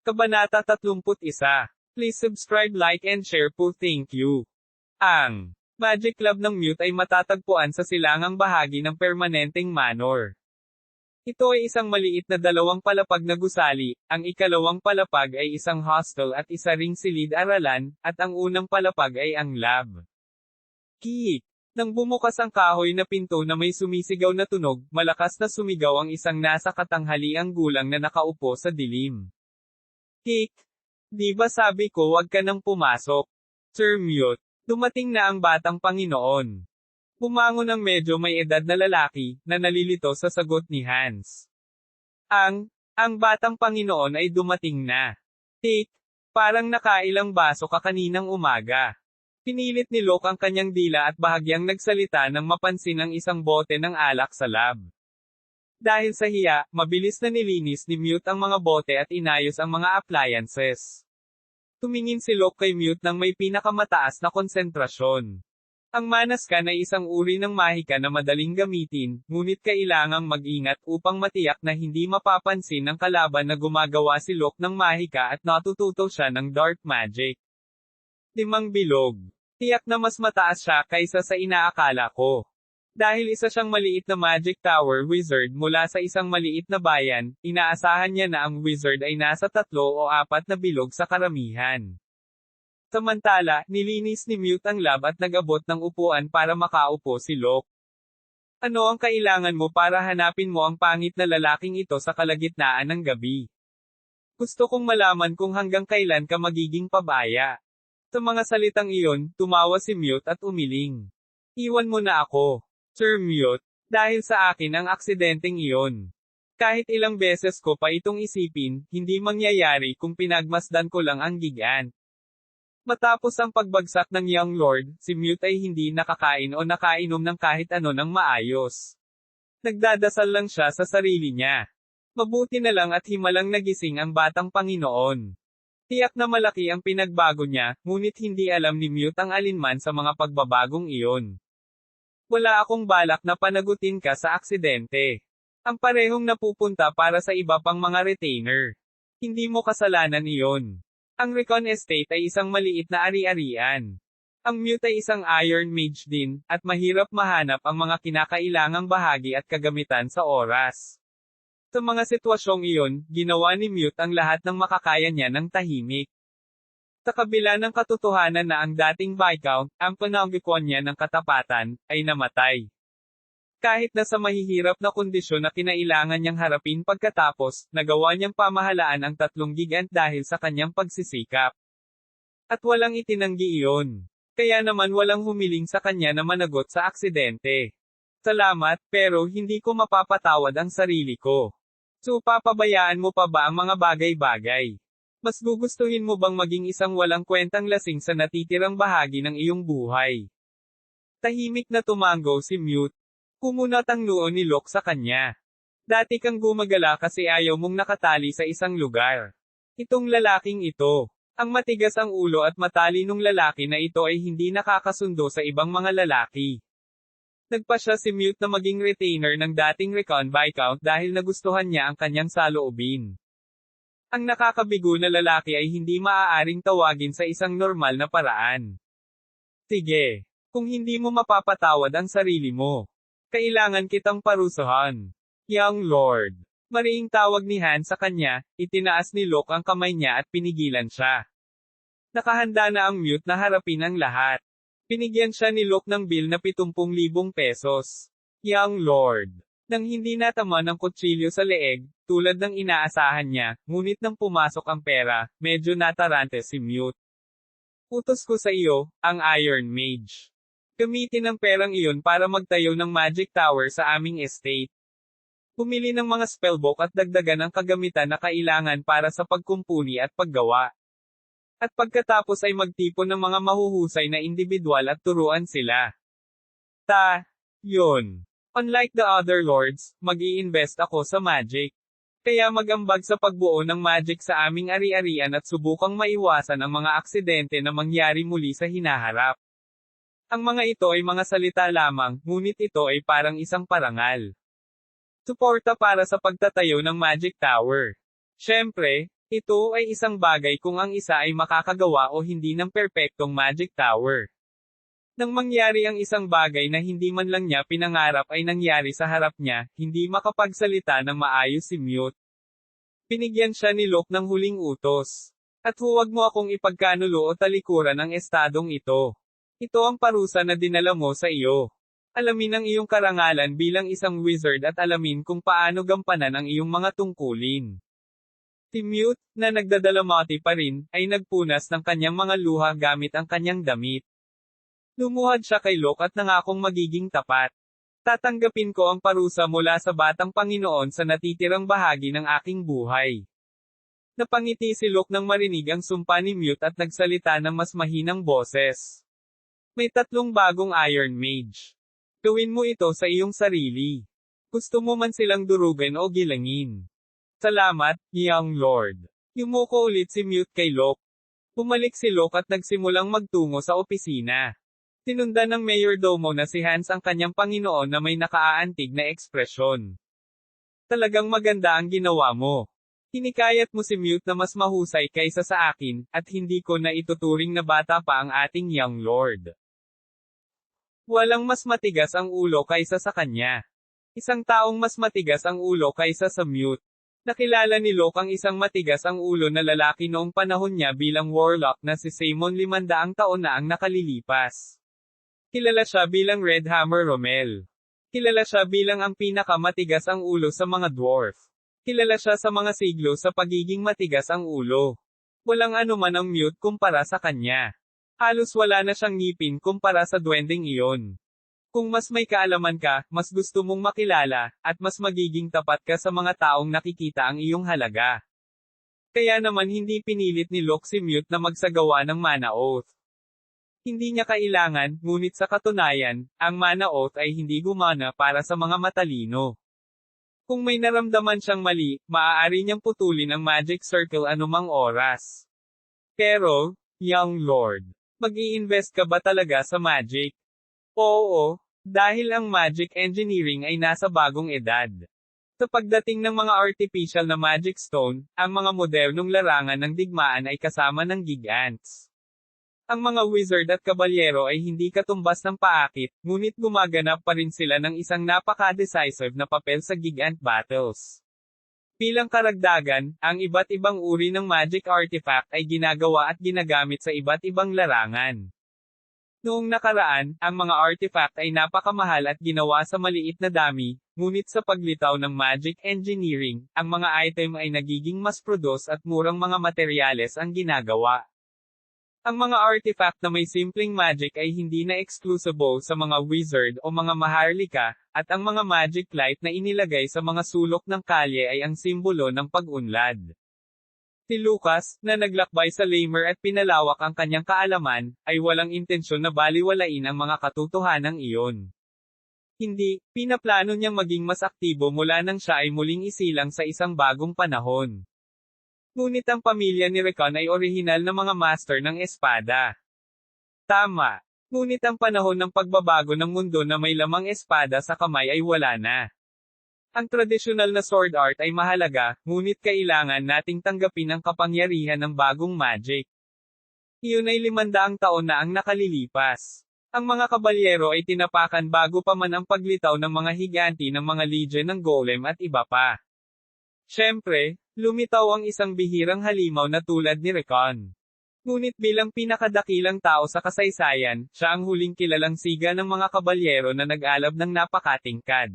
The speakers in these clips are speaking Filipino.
Kabanata 31. Please subscribe, like and share po, thank you. Ang Magic Club ng Mute ay matatagpuan sa silangang bahagi ng permanenteng manor. Ito ay isang maliit na dalawang palapag na gusali, ang ikalawang palapag ay isang hostel at isa ring silid-aralan, at ang unang palapag ay ang lab. Kiik! Nang bumukas ang kahoy na pinto na may sumisigaw na tunog, malakas na sumigaw ang isang nasa katanghaliang gulang na nakaupo sa dilim. Kiik! Di ba sabi ko wag ka nang pumasok? Sir Mute, dumating na ang batang Panginoon. Bumangon ang medyo may edad na lalaki, na nalilito sa sagot ni Hans. Ang batang Panginoon ay dumating na. Tik, parang nakailang baso ka kaninang umaga. Pinilit ni Locke ang kanyang dila at bahagyang nagsalita nang mapansin ang isang bote ng alak sa lab. Dahil sa hiya, mabilis na nilinis ni Mute ang mga bote at inayos ang mga appliances. Tumingin si Locke kay Mute nang may pinakamataas na konsentrasyon. Ang manaskan ay isang uri ng mahika na madaling gamitin, ngunit kailangang mag-ingat upang matiyak na hindi mapapansin ng kalaban na gumagawa si Locke ng mahika at natututo siya ng dark magic. 5 bilog. Tiyak na mas mataas siya kaysa sa inaakala ko. Dahil isa siyang maliit na Magic Tower Wizard mula sa isang maliit na bayan, inaasahan niya na ang wizard ay nasa 3 o 4 na bilog sa karamihan. Samantala, nilinis ni Mute ang lab at nag-abot ng upuan para makaupo si Locke. Ano ang kailangan mo para hanapin mo ang pangit na lalaking ito sa kalagitnaan ng gabi? Gusto kong malaman kung hanggang kailan ka magiging pabaya. Sa mga salitang iyon, tumawa si Mute at umiling. Iwan mo na ako, Sir Mute, dahil sa akin ang aksidenteng iyon. Kahit ilang beses ko pa itong isipin, hindi mangyayari kung pinagmasdan ko lang ang gigant. Matapos ang pagbagsak ng Young Lord, si Mute ay hindi nakakain o nakainom ng kahit ano ng maayos. Nagdadasal lang siya sa sarili niya. Mabuti na lang at himalang nagising ang batang Panginoon. Tiyak na malaki ang pinagbago niya, ngunit hindi alam ni Mute ang alinman sa mga pagbabagong iyon. Wala akong balak na panagutin ka sa aksidente. Ang parehong napupunta para sa iba pang mga retainer. Hindi mo kasalanan iyon. Ang Recon Estate ay isang maliit na ari-arian. Ang Mute ay isang Iron Mage din, at mahirap mahanap ang mga kinakailangang bahagi at kagamitan sa oras. Sa mga sitwasyong iyon, ginawa ni Mute ang lahat ng makakaya niya ng tahimik. Sa kabila ng katotohanan na ang dating Viscount, ang pananggikuan niya ng katapatan, ay namatay. Kahit na sa mahihirap na kondisyon na kinailangan niyang harapin pagkatapos, nagawa niyang pamahalaan ang 3 gigant dahil sa kanyang pagsisikap. At walang itinanggi iyon. Kaya naman walang humiling sa kanya na managot sa aksidente. Salamat, pero hindi ko mapapatawad ang sarili ko. So papabayaan mo pa ba ang mga bagay-bagay? Mas gugustuhin mo bang maging isang walang kwentang lasing sa natitirang bahagi ng iyong buhay? Tahimik na tumango si Mute. Kumunat ang noo ni Locke sa kanya. Dati kang gumagala kasi ayaw mong nakatali sa isang lugar. Itong lalaking ito. Ang matigas ang ulo at matalinong lalaki na ito ay hindi nakakasundo sa ibang mga lalaki. Nagpa siya si Mute na maging retainer ng dating Recon Viscount dahil nagustuhan niya ang kanyang saloobin. Ang nakakabigo na lalaki ay hindi maaaring tawagin sa isang normal na paraan. Sige, kung hindi mo mapapatawad ang sarili mo, kailangan kitang parusahan. Young Lord. Mariing tawag ni Han sa kanya, itinaas ni Locke ang kamay niya at pinigilan siya. Nakahanda na ang Mute na harapin ang lahat. Pinigyan siya ni Locke ng bill na 70,000 pesos. Young Lord. Nang hindi natama ng kutsilyo sa leeg, tulad ng inaasahan niya, ngunit nang pumasok ang pera, medyo natarante si Mute. Utos ko sa iyo, ang Iron Mage. Gamitin ang perang iyon para magtayo ng Magic Tower sa aming estate. Pumili ng mga spellbook at dagdagan ang kagamitan na kailangan para sa pagkumpuni at paggawa. At pagkatapos ay magtipon ng mga mahuhusay na individual at turuan sila. Yun. Unlike the other lords, mag-i-invest ako sa magic. Kaya mag-ambag sa pagbuo ng magic sa aming ari-arian at subukang maiwasan ang mga aksidente na mangyari muli sa hinaharap. Ang mga ito ay mga salita lamang, ngunit ito ay parang isang parangal. Suporta para sa pagtatayo ng Magic Tower. Siyempre, Ito ay isang bagay kung ang isa ay makakagawa o hindi ng perpektong magic tower. Nang mangyari ang isang bagay na hindi man lang niya pinangarap ay nangyari sa harap niya, hindi makapagsalita ng maayos si Mute. Pinigyan siya ni Locke ng huling utos. At huwag mo akong ipagkanulo o talikuran ang estadong ito. Ito ang parusa na dinala mo sa iyo. Alamin ang iyong karangalan bilang isang wizard at alamin kung paano gampanan ang iyong mga tungkulin. Si Mute, na nagdadalamati pa rin, ay nagpunas ng kanyang mga luha gamit ang kanyang damit. Lumuhad siya kay Locke at nangakong magiging tapat. Tatanggapin ko ang parusa mula sa batang Panginoon sa natitirang bahagi ng aking buhay. Napangiti si Locke nang marinig ang sumpa ni Mute at nagsalita ng mas mahinang boses. May 3 bagong Iron Mage. Gawin mo ito sa iyong sarili. Gusto mo man silang durugin o gilangin. Salamat, Young Lord. Yumuko ulit si Mute kay Locke. Bumalik si Locke at nagsimulang magtungo sa opisina. Tinundan ng mayordomo na si Hans ang kanyang Panginoon na may nakaaantig na ekspresyon. Talagang maganda ang ginawa mo. Hinikayat mo si Mute na mas mahusay kaysa sa akin, at hindi ko na ituturing na bata pa ang ating Young Lord. Walang mas matigas ang ulo kaysa sa kanya. Isang taong mas matigas ang ulo kaysa sa Mute. Nakilala ni Locke ang isang matigas ang ulo na lalaki noong panahon niya bilang warlock na si Simon 500 taon na ang nakalilipas. Kilala siya bilang Red Hammer Rommel. Kilala siya bilang ang pinakamatigas ang ulo sa mga dwarf. Kilala siya sa mga siglo sa pagiging matigas ang ulo. Walang anuman ang Mute kumpara sa kanya. Halos wala na siyang ngipin kumpara sa duwending iyon. Kung mas may kaalaman ka, mas gusto mong makilala, at mas magiging tapat ka sa mga taong nakikita ang iyong halaga. Kaya naman hindi pinilit ni Locke si Mute na magsagawa ng Mana Oath. Hindi niya kailangan, ngunit sa katunayan, ang Mana Oath ay hindi gumana para sa mga matalino. Kung may naramdaman siyang mali, maaari niyang putulin ang Magic Circle anumang oras. Pero, Young Lord, mag-i-invest ka ba talaga sa magic? Oo, dahil ang magic engineering ay nasa bagong edad. Sa pagdating ng mga artificial na magic stone, ang mga modernong larangan ng digmaan ay kasama ng gigants. Ang mga wizard at kabalyero ay hindi katumbas ng paakit, ngunit gumaganap pa rin sila ng isang napaka-decisive na papel sa gigant battles. Bilang karagdagan, ang iba't ibang uri ng magic artifact ay ginagawa at ginagamit sa iba't ibang larangan. Noong nakaraan, ang mga artifact ay napakamahal at ginawa sa maliit na dami, ngunit sa paglitaw ng magic engineering, ang mga item ay nagiging mas produce at murang mga materyales ang ginagawa. Ang mga artifact na may simpleng magic ay hindi na exclusive sa mga wizard o mga maharlika, at ang mga magic light na inilagay sa mga sulok ng kalye ay ang simbolo ng pag-unlad. Si Lucas, na naglakbay sa Lamer at pinalawak ang kanyang kaalaman, ay walang intensyon na baliwalain ang mga katotohanan iyon. Hindi, pinaplano niyang maging mas aktibo mula nang siya ay muling isilang sa isang bagong panahon. Ngunit ang pamilya ni Recon ay orihinal na mga master ng espada. Tama. Ngunit ang panahon ng pagbabago ng mundo na may lamang espada sa kamay ay wala na. Ang tradisyonal na sword art ay mahalaga, ngunit kailangan nating tanggapin ang kapangyarihan ng bagong magic. Iyon ay 500 taon na ang nakalilipas. Ang mga kabalyero ay tinapakan bago pa man ang paglitaw ng mga higanti ng mga legion ng golem at iba pa. Siyempre, lumitaw ang isang bihirang halimaw na tulad ni Recon. Ngunit bilang pinakadakilang tao sa kasaysayan, siya ang huling kilalang siga ng mga kabalyero na nag-alab ng napakatingkad.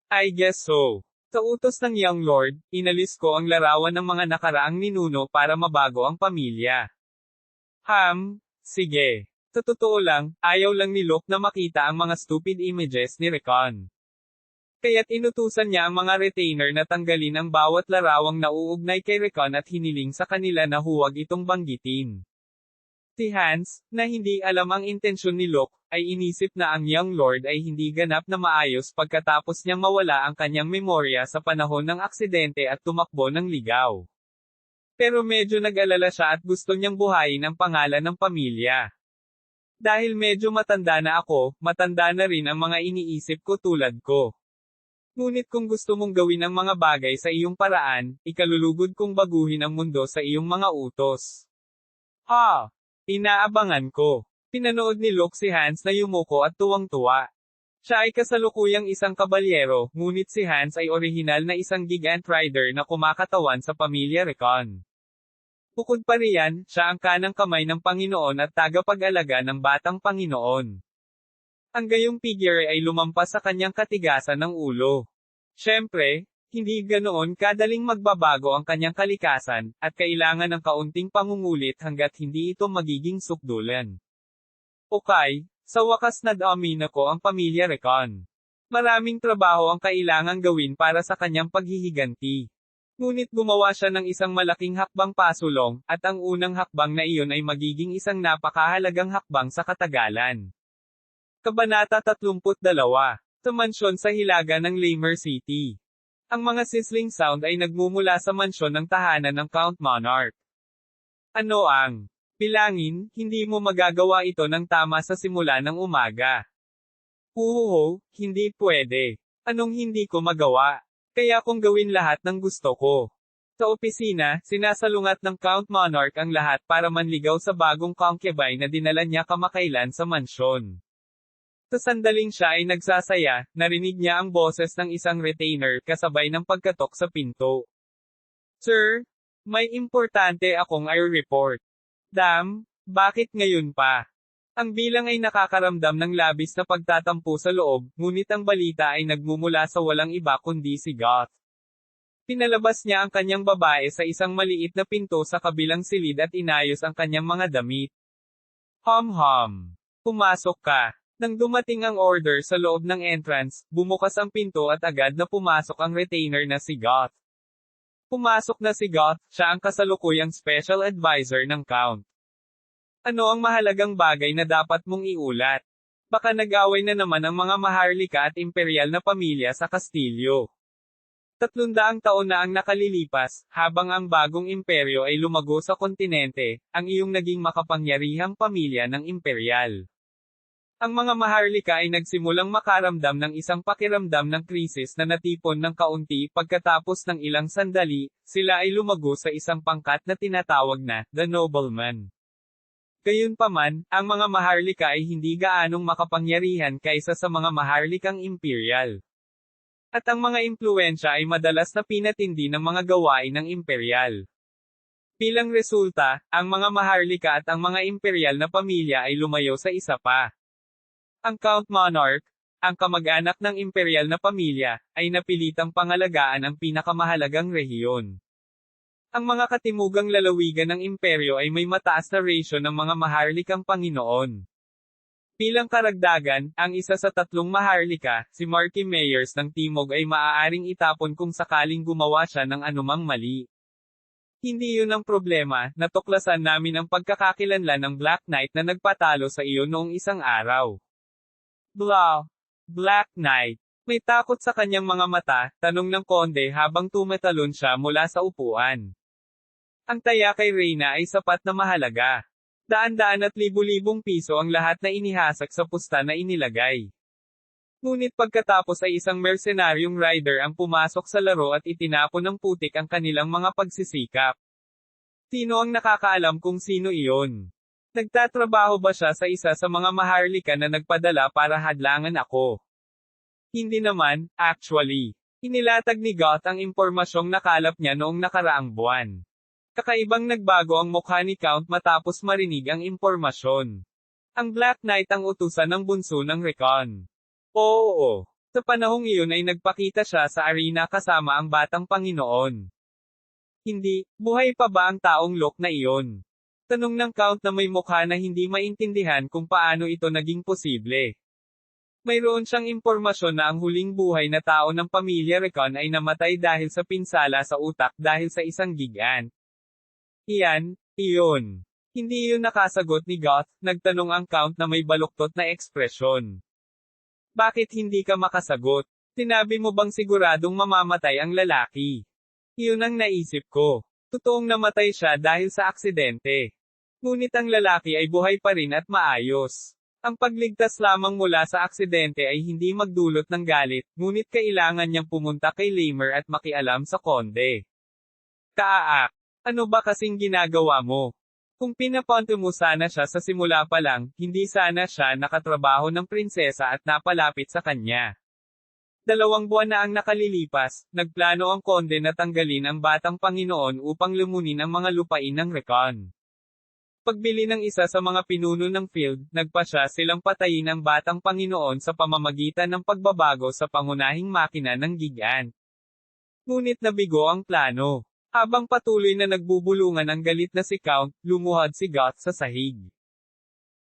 I guess so. Sa utos ng Young Lord, inalis ko ang larawan ng mga nakaraang ninuno para mabago ang pamilya. Sige. Sa totoo lang, ayaw lang ni Locke na makita ang mga stupid images ni Recon. Kaya't inutusan niya ang mga retainer na tanggalin ang bawat larawang nauugnay kay Recon at hiniling sa kanila na huwag itong banggitin. Si Hans, na hindi alam ang intensyon ni Locke, ay inisip na ang Young Lord ay hindi ganap na maayos pagkatapos niyang mawala ang kanyang memorya sa panahon ng aksidente at tumakbo ng ligaw. Pero medyo nag-alala siya at gusto niyang buhayin ang pangalan ng pamilya. Dahil medyo matanda na ako, matanda na rin ang mga iniisip ko tulad ko. Ngunit kung gusto mong gawin ang mga bagay sa iyong paraan, ikalulugod kong baguhin ang mundo sa iyong mga utos. Inaabangan ko. Pinanood ni Luke si Hans na yumuko at tuwang-tuwa. Siya ay kasalukuyang isang kabalyero, ngunit si Hans ay orihinal na isang gigant rider na kumakatawan sa pamilya Recon. Bukod pa riyan, siya ang kanang kamay ng Panginoon at tagapag-alaga ng batang Panginoon. Ang gayong figure ay lumampas sa kanyang katigasan ng ulo. Siyempre, hindi ganoon kadaling magbabago ang kanyang kalikasan, at kailangan ng kaunting pangungulit hanggat hindi ito magiging sukdulan. Okay, sa wakas nadaamin ko ang pamilya Recon. Maraming trabaho ang kailangang gawin para sa kanyang paghihiganti. Ngunit gumawa siya ng isang malaking hakbang pasulong, at ang unang hakbang na iyon ay magiging isang napakahalagang hakbang sa katagalan. Kabanata 32. Sa mansyon sa hilaga ng Lamer City. Ang mga sizzling sound ay nagmumula sa mansyon ng tahanan ng Count Monarch. Ano ang bilangin, hindi mo magagawa ito ng tama sa simula ng umaga. Hindi pwede. Anong hindi ko magawa? Kaya kong gawin lahat ng gusto ko. Sa opisina, sinasalungat ng Count Monarch ang lahat para manligaw sa bagong concubine na dinala niya kamakailan sa mansyon. Sa sandaling siya ay nagsasaya, narinig niya ang boses ng isang retainer kasabay ng pagkatok sa pinto. Sir, may importante akong i-report. Damn, bakit ngayon pa? Ang bilang ay nakakaramdam ng labis na pagtatampo sa loob, ngunit ang balita ay nagmumula sa walang iba kundi si Goth. Pinalabas niya ang kanyang babae sa isang maliit na pinto sa kabilang silid at inayos ang kanyang mga damit. Pumasok ka. Nang dumating ang order sa loob ng entrance, bumukas ang pinto at agad na pumasok ang retainer na si Goth. Pumasok na si Goth, siya ang kasalukuyang special advisor ng Count. Ano ang mahalagang bagay na dapat mong iulat? Baka nag-away na naman ang mga maharlika at imperial na pamilya sa Kastilyo. 300 taon na ang nakalilipas, habang ang bagong imperyo ay lumago sa kontinente, ang iyong naging makapangyarihang pamilya ng imperial. Ang mga maharlika ay nagsimulang makaramdam ng isang pakiramdam ng krisis na natipon ng kaunti pagkatapos ng ilang sandali, sila ay lumago sa isang pangkat na tinatawag na The Nobleman. Gayunpaman, ang mga maharlika ay hindi gaanong makapangyarihan kaysa sa mga maharlikang imperial. At ang mga impluwensya ay madalas na pinatindi ng mga gawain ng imperial. Bilang resulta, ang mga maharlika at ang mga imperial na pamilya ay lumayo sa isa pa. Ang Count Monarch, ang kamag-anak ng imperial na pamilya, ay napilitang pangalagaan ang pinakamahalagang rehiyon. Ang mga katimugang lalawigan ng imperyo ay may mataas na ratio ng mga maharlikang Panginoon. Bilang karagdagan, ang isa sa 3 maharlika, si Marquis Meyers ng Timog ay maaaring itapon kung sakaling gumawa siya ng anumang mali. Hindi yun ang problema, natuklasan namin ang pagkakakilanlan ng Black Knight na nagpatalo sa iyo noong isang araw. Black Knight. May takot sa kanyang mga mata, tanong ng konde habang tumatalon siya mula sa upuan. Ang taya kay Reyna ay sapat na mahalaga. Daan-daan at libu-libong piso ang lahat na inihasak sa pusta na inilagay. Ngunit pagkatapos ay isang mercenaryong rider ang pumasok sa laro at itinapon ng putik ang kanilang mga pagsisikap. Sino ang nakakaalam kung sino iyon? Nagtatrabaho ba siya sa isa sa mga maharlika na nagpadala para hadlangan ako? Hindi naman, actually. Inilatag ni Goth ang impormasyong nakalap niya noong nakaraang buwan. Kakaibang nagbago ang mukha ni Count matapos marinig ang impormasyon. Ang Black Knight ang utusan ng bunso ng Recon. Oo. Sa panahong iyon ay nagpakita siya sa arena kasama ang batang Panginoon. Hindi, buhay pa ba ang taong Luke na iyon? Tanong ng Count na may mukha na hindi maintindihan kung paano ito naging posible. Mayroon siyang impormasyon na ang huling buhay na tao ng pamilya Recon ay namatay dahil sa pinsala sa utak dahil sa isang gigant. Iyon. Hindi iyon nakasagot ni Goth, nagtanong ang Count na may baluktot na ekspresyon. Bakit hindi ka makasagot? Sinabi mo bang siguradong mamamatay ang lalaki? Iyon ang naisip ko. Totoong namatay siya dahil sa aksidente. Ngunit ang lalaki ay buhay pa rin at maayos. Ang pagligtas lamang mula sa aksidente ay hindi magdulot ng galit, ngunit kailangan niyang pumunta kay Lamer at makialam sa konde. Kaaak, ano ba kasing ginagawa mo? Kung pinapunto mo sana siya sa simula pa lang, hindi sana siya nakatrabaho ng prinsesa at napalapit sa kanya. 2 buwan na ang nakalilipas, nagplano ang konde na tanggalin ang batang Panginoon upang lumunin ang mga lupain ng Recon. Pagbili ng isa sa mga pinuno ng field, nagpasya silang patayin ang batang Panginoon sa pamamagitan ng pagbabago sa pangunahing makina ng Gigant. Ngunit nabigo ang plano. Habang patuloy na nagbubulungan ang galit na si Count, lumuhod si Goth sa sahig.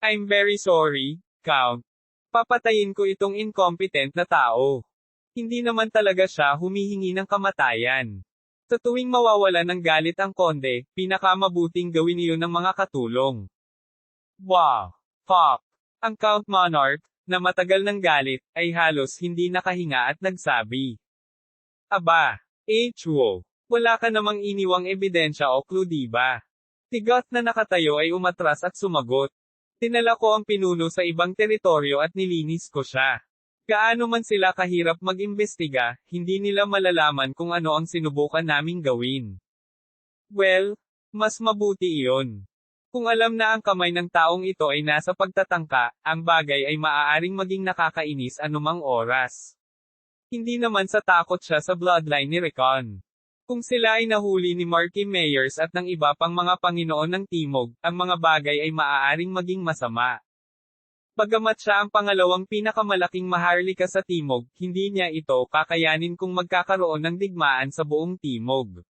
I'm very sorry, Count. Papatayin ko itong incompetent na tao. Hindi naman talaga siya humihingi ng kamatayan. Sa tuwing mawawala ng galit ang konde, pinakamabuting gawin iyon ng mga katulong. Wow! Fuck! Ang Count Monarch, na matagal ng galit, ay halos hindi nakahinga at nagsabi. Aba! H.O. Wala ka namang iniwang ebidensya o clue diba? Si Goth na nakatayo ay umatras at sumagot. Tinala ko ang pinuno sa ibang teritoryo at nilinis ko siya. Gaano man sila kahirap mag-imbestiga, hindi nila malalaman kung ano ang sinubukan naming gawin. Well, mas mabuti iyon. Kung alam na ang kamay ng taong ito ay nasa pagtatangka, ang bagay ay maaaring maging nakakainis anumang oras. Hindi naman sa takot siya sa bloodline ni Recon. Kung sila ay nahuli ni Marquis Meyers at ng iba pang mga Panginoon ng Timog, ang mga bagay ay maaaring maging masama. Bagamat siya ang pangalawang pinakamalaking maharlika sa Timog, hindi niya ito kakayanin kung magkakaroon ng digmaan sa buong Timog.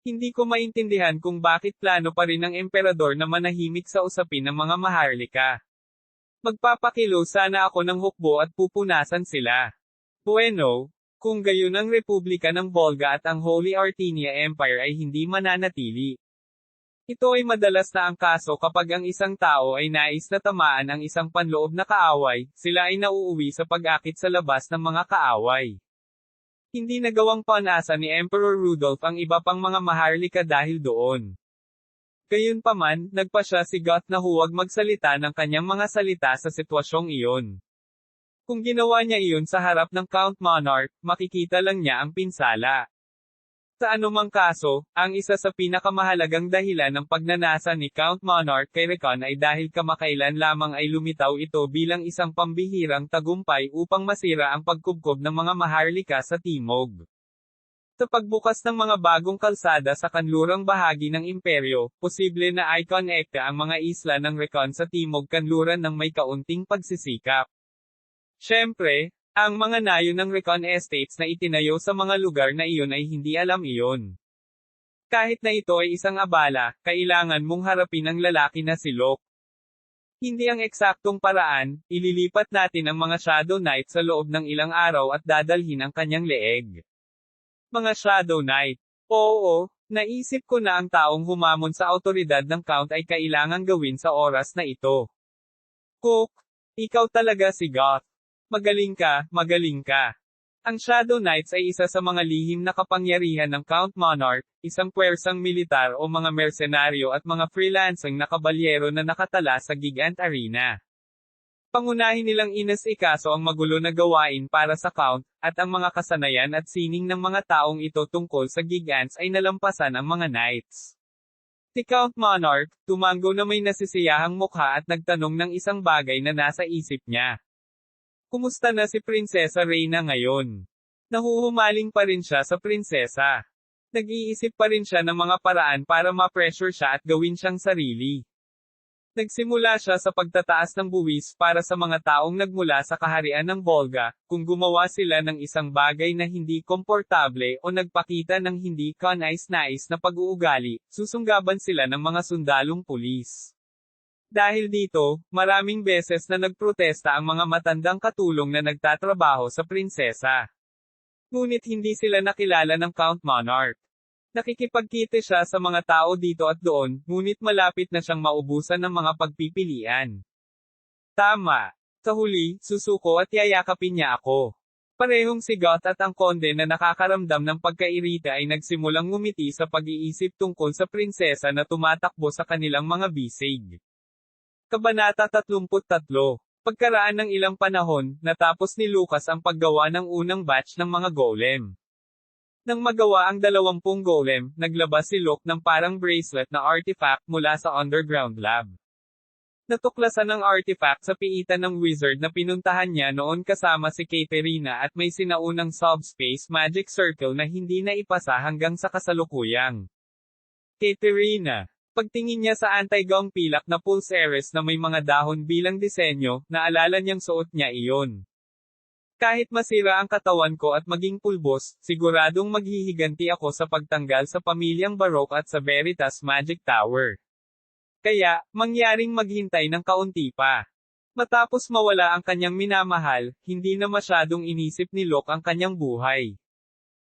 Hindi ko maintindihan kung bakit plano pa rin ng emperador na manahimik sa usapin ng mga maharlika. Magpapakilo sana ako ng hukbo at pupunasan sila. Bueno, kung gayon ang Republika ng Volga at ang Holy Artenia Empire ay hindi mananatili. Ito ay madalas na ang kaso kapag ang isang tao ay nais na tamaan ang isang panloob na kaaway, sila ay nauuwi sa pag-akit sa labas ng mga kaaway. Hindi nagawang panasa ni Emperor Rudolph ang iba pang mga maharlika dahil doon. Gayunpaman, nagpasya si Goth na huwag magsalita ng kanyang mga salita sa sitwasyong iyon. Kung ginawa niya iyon sa harap ng Count Monarch, makikita lang niya ang pinsala. Sa anumang kaso, ang isa sa pinakamahalagang dahilan ng pagnanasa ni Count Monarch kay Recon ay dahil kamakailan lamang ay lumitaw ito bilang isang pambihirang tagumpay upang masira ang pagkubkob ng mga maharlika sa Timog. Sa pagbukas ng mga bagong kalsada sa kanlurang bahagi ng imperyo, posible na i-connecta ang mga isla ng Recon sa Timog kanluran ng may kaunting pagsisikap. Siyempre, ang mga nayo ng Recon Estates na itinayo sa mga lugar na iyon ay hindi alam iyon. Kahit na ito ay isang abala, kailangan mong harapin ang lalaki na si Locke. Hindi ang eksaktong paraan, ililipat natin ang mga Shadow Knight sa loob ng ilang araw at dadalhin ang kanyang leeg. Mga Shadow Knight. Oo, naisip ko na ang taong humamon sa autoridad ng Count ay kailangang gawin sa oras na ito. Cook, ikaw talaga si Goth. Magaling ka, magaling ka. Ang Shadow Knights ay isa sa mga lihim na kapangyarihan ng Count Monarch, isang pwersang militar o mga mersenaryo at mga freelancing na kabalyero na nakatala sa Gigant Arena. Pangunahin nilang inasikaso ang magulo na gawain para sa Count, at ang mga kasanayan at sining ng mga taong ito tungkol sa Gigants ay nalampasan ang mga Knights. Si Count Monarch, tumango na may nasisiyahang mukha at nagtanong ng isang bagay na nasa isip niya. Kumusta na si Prinsesa Reyna ngayon? Nahuhumaling pa rin siya sa prinsesa. Nag-iisip pa rin siya ng mga paraan para ma-pressure siya at gawin siyang sarili. Nagsimula siya sa pagtataas ng buwis para sa mga taong nagmula sa kaharian ng Volga, kung gumawa sila ng isang bagay na hindi komportable o nagpakita ng hindi kanais-nais na pag-uugali, susunggaban sila ng mga sundalong pulis. Dahil dito, maraming beses na nagprotesta ang mga matandang katulong na nagtatrabaho sa prinsesa. Ngunit hindi sila nakilala ng Count Monarch. Nakikipagkita siya sa mga tao dito at doon, ngunit malapit na siyang maubusan ng mga pagpipilian. Tama. Sa huli, susuko at yayakapin niya ako. Parehong si Goth at ang konde na nakakaramdam ng pagkairita ay nagsimulang ngumiti sa pag-iisip tungkol sa prinsesa na tumatakbo sa kanilang mga bisig. Kabanata 33. Pagkaraan ng ilang panahon, natapos ni Lucas ang paggawa ng unang batch ng mga golem. Nang magawa ang 20 golem, naglabas si Locke ng parang bracelet na artifact mula sa underground lab. Natuklasan ang artifact sa piitan ng wizard na pinuntahan niya noon kasama si Katerina at may sinaunang subspace magic circle na hindi na ipasa hanggang sa kasalukuyang. Katerina. Pagtingin niya sa anti-gong pilak na pulseres na may mga dahon bilang disenyo, naalala niyang suot niya iyon. Kahit masira ang katawan ko at maging pulbos, siguradong maghihiganti ako sa pagtanggal sa pamilyang Baroque at sa Veritas Magic Tower. Kaya, mangyaring maghintay ng kaunti pa. Matapos mawala ang kanyang minamahal, hindi na masyadong inisip ni Locke ang kanyang buhay.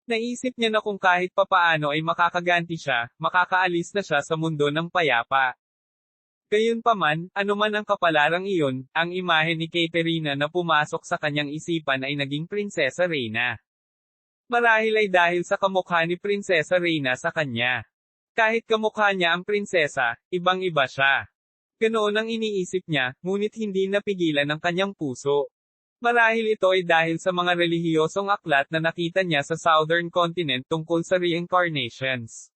Naisip niya na kung kahit papaano ay makakaganti siya, makakaalis na siya sa mundo ng payapa. Gayunpaman, anuman ang kapalarang iyon, ang imahe ni Katerina na pumasok sa kanyang isipan ay naging Prinsesa Reyna. Marahil ay dahil sa kamukha ni Prinsesa Reyna sa kanya. Kahit kamukha niya ang prinsesa, ibang-iba siya. Ganoon ang iniisip niya, ngunit hindi napigilan ng kanyang puso. Marahil ito ay dahil sa mga relihiyosong aklat na nakita niya sa Southern Continent tungkol sa reincarnations.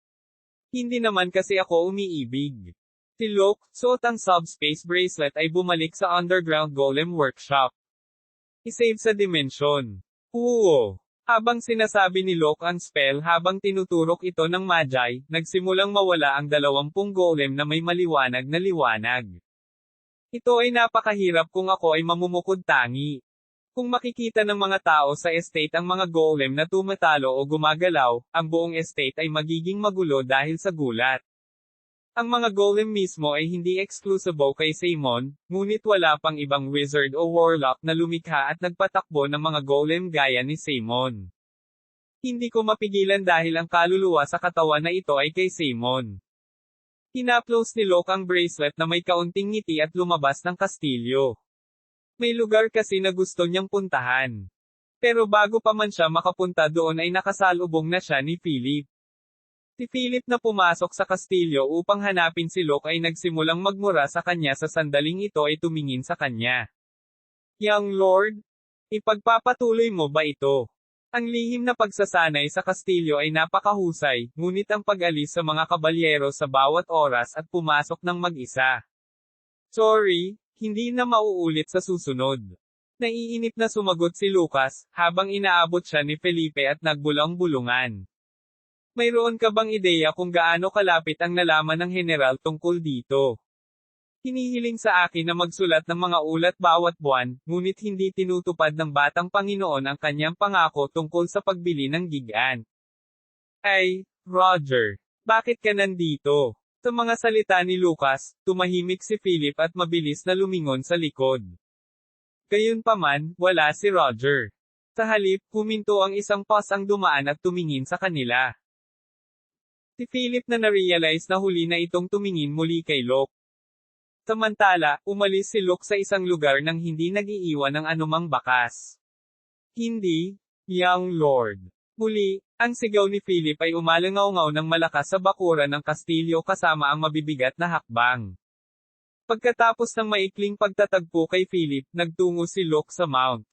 Hindi naman kasi ako umiibig. Si Locke, suot ang subspace bracelet ay bumalik sa underground golem workshop. I-save sa dimensyon. Oo. Habang sinasabi ni Locke ang spell habang tinuturok ito ng Magi, nagsimulang mawala ang 20 golem na may maliwanag na liwanag. Ito ay napakahirap kung ako ay mamumukod tangi. Kung makikita ng mga tao sa estate ang mga golem na tumatalo o gumagalaw, ang buong estate ay magiging magulo dahil sa gulat. Ang mga golem mismo ay hindi exclusive kay Simon, ngunit wala pang ibang wizard o warlock na lumikha at nagpatakbo ng mga golem gaya ni Simon. Hindi ko mapigilan dahil ang kaluluwa sa katawan na ito ay kay Simon. Hinaplos ni Locke ang bracelet na may kaunting ngiti at lumabas ng kastilyo. May lugar kasi na gusto niyang puntahan. Pero bago pa man siya makapunta doon ay nakasalubong na siya ni Philip. Si Philip na pumasok sa kastilyo upang hanapin si Locke ay nagsimulang magmura sa kanya sa sandaling ito ay tumingin sa kanya. Young Lord, ipagpapatuloy mo ba ito? Ang lihim na pagsasanay sa kastilyo ay napakahusay, ngunit ang pag-alis sa mga kabalyero sa bawat oras at pumasok ng mag-isa. Sorry, hindi na mauulit sa susunod. Naiinip na sumagot si Lucas, habang inaabot siya ni Felipe at nagbulang-bulungan. Mayroon ka bang ideya kung gaano kalapit ang nalaman ng general tungkol dito? Hinihiling sa akin na magsulat ng mga ulat bawat buwan, ngunit hindi tinutupad ng batang Panginoon ang kanyang pangako tungkol sa pagbili ng gigan. Ay, Roger, bakit ka nandito? Sa mga salita ni Lucas, tumahimik si Philip at mabilis na lumingon sa likod. Gayunpaman, wala si Roger. Sa halip, huminto ang isang bus ang dumaan at tumingin sa kanila. Si Philip na na-realize na huli na itong tumingin muli kay Locke. Samantala, umalis si Locke sa isang lugar nang hindi nag-iiwan ng anumang bakas. Hindi, Young Lord. Muli, ang sigaw ni Philip ay umalangaw-ngaw ng malakas sa bakuran ng kastilyo kasama ang mabibigat na hakbang. Pagkatapos ng maikling pagtatagpo kay Philip, nagtungo si Locke sa Mount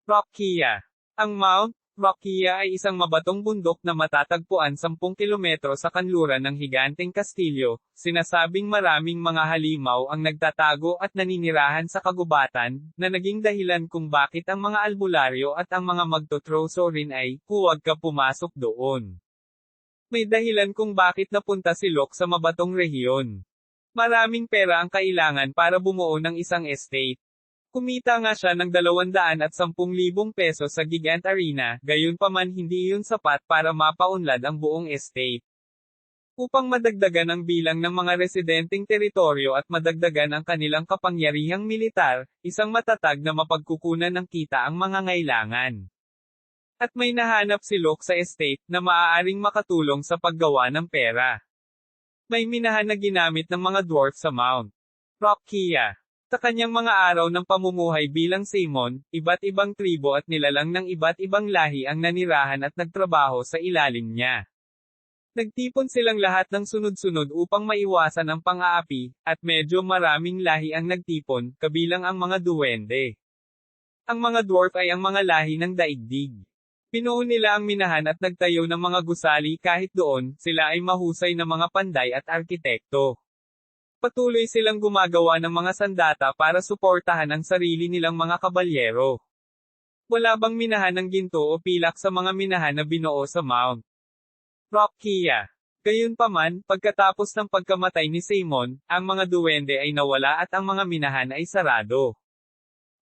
Rokia. Ang Mount Rokia ay isang mabatong bundok na matatagpuan 10 kilometro sa kanluran ng higanteng kastilyo, sinasabing maraming mga halimaw ang nagtatago at naninirahan sa kagubatan, na naging dahilan kung bakit ang mga albularyo at ang mga magtotroso rin ay, huwag ka pumasok doon. May dahilan kung bakit napunta si Locke sa mabatong rehiyon. Maraming pera ang kailangan para bumuo ng isang estate. Kumita nga siya ng 210,000 pesos sa Gigant Arena, gayunpaman hindi yun sapat para mapaunlad ang buong estate. Upang madagdagan ang bilang ng mga residenteng teritoryo at madagdagan ang kanilang kapangyarihang militar, isang matatag na mapagkukunan ng kita ang mga ngailangan. At may nahanap si Locke sa estate na maaaring makatulong sa paggawa ng pera. May minahan na ginamit ng mga dwarf sa Mount Rokia. Sa kanyang mga araw ng pamumuhay bilang Simon, iba't ibang tribo at nilalang ng iba't ibang lahi ang nanirahan at nagtrabaho sa ilalim niya. Nagtipon silang lahat ng sunod-sunod upang maiwasan ang pang-aapi, at medyo maraming lahi ang nagtipon, kabilang ang mga duwende. Ang mga dwarf ay ang mga lahi ng daigdig. Pinuo nila ang minahan at nagtayo ng mga gusali kahit doon, sila ay mahusay na mga panday at arkitekto. Patuloy silang gumagawa ng mga sandata para suportahan ang sarili nilang mga kabalyero. Wala bang minahan ng ginto o pilak sa mga minahan na binuo sa Mount Rokia? Gayunpaman, pagkatapos ng pagkamatay ni Simon, ang mga duwende ay nawala at ang mga minahan ay sarado.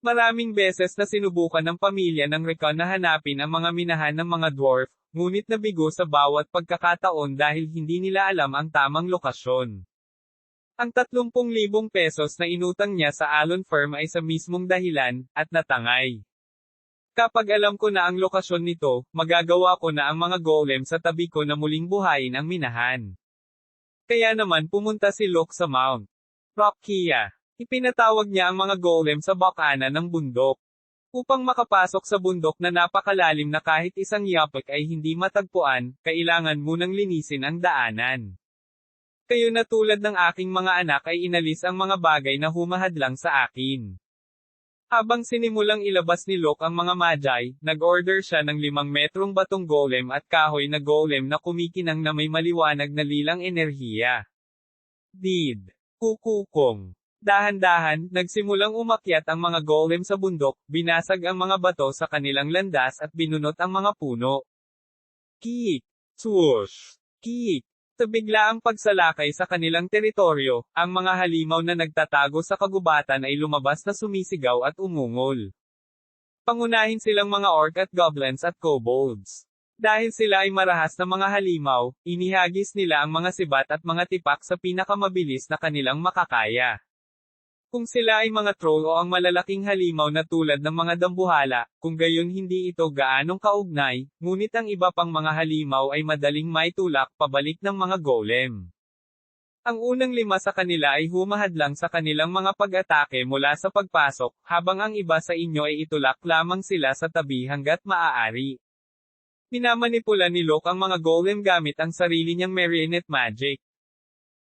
Maraming beses na sinubukan ng pamilya ng Recon na hanapin ang mga minahan ng mga dwarf, ngunit nabigo sa bawat pagkakataon dahil hindi nila alam ang tamang lokasyon. Ang 30,000 pesos na inutang niya sa Alon Firm ay sa mismong dahilan, at natangay. Kapag alam ko na ang lokasyon nito, magagawa ko na ang mga golem sa tabi ko na muling buhayin ang minahan. Kaya naman pumunta si Locke sa Mount Rokia. Ipinatawag niya ang mga golem sa bakana ng bundok. Upang makapasok sa bundok na napakalalim na kahit isang yapak ay hindi matagpuan, kailangan munang linisin ang daanan. Kayo na tulad ng aking mga anak ay inalis ang mga bagay na humahadlang sa akin. Habang sinimulang ilabas ni Locke ang mga magi, nag-order siya ng 5 metrong batong golem at kahoy na golem na kumikinang na may maliwanag na lilang enerhiya. Did. Kukukong. Dahan-dahan, nagsimulang umakyat ang mga golem sa bundok, binasag ang mga bato sa kanilang landas at binunot ang mga puno. Kiik! Swoosh! Kiik! Sa biglaang pagsalakay sa kanilang teritoryo, ang mga halimaw na nagtatago sa kagubatan ay lumabas na sumisigaw at umungol. Pangunahin silang mga orc at goblins at kobolds. Dahil sila ay marahas na mga halimaw, inihagis nila ang mga sibat at mga tipak sa pinakamabilis na kanilang makakaya. Kung sila ay mga troll o ang malalaking halimaw na tulad ng mga dambuhala, kung gayon hindi ito gaanong kaugnay, ngunit ang iba pang mga halimaw ay madaling maitulak pabalik ng mga golem. Ang unang 5 sa kanila ay humahadlang sa kanilang mga pag-atake mula sa pagpasok, habang ang iba sa inyo ay itulak lamang sila sa tabi hanggat maaari. Minamanipula ni Locke ang mga golem gamit ang sarili niyang marionette magic.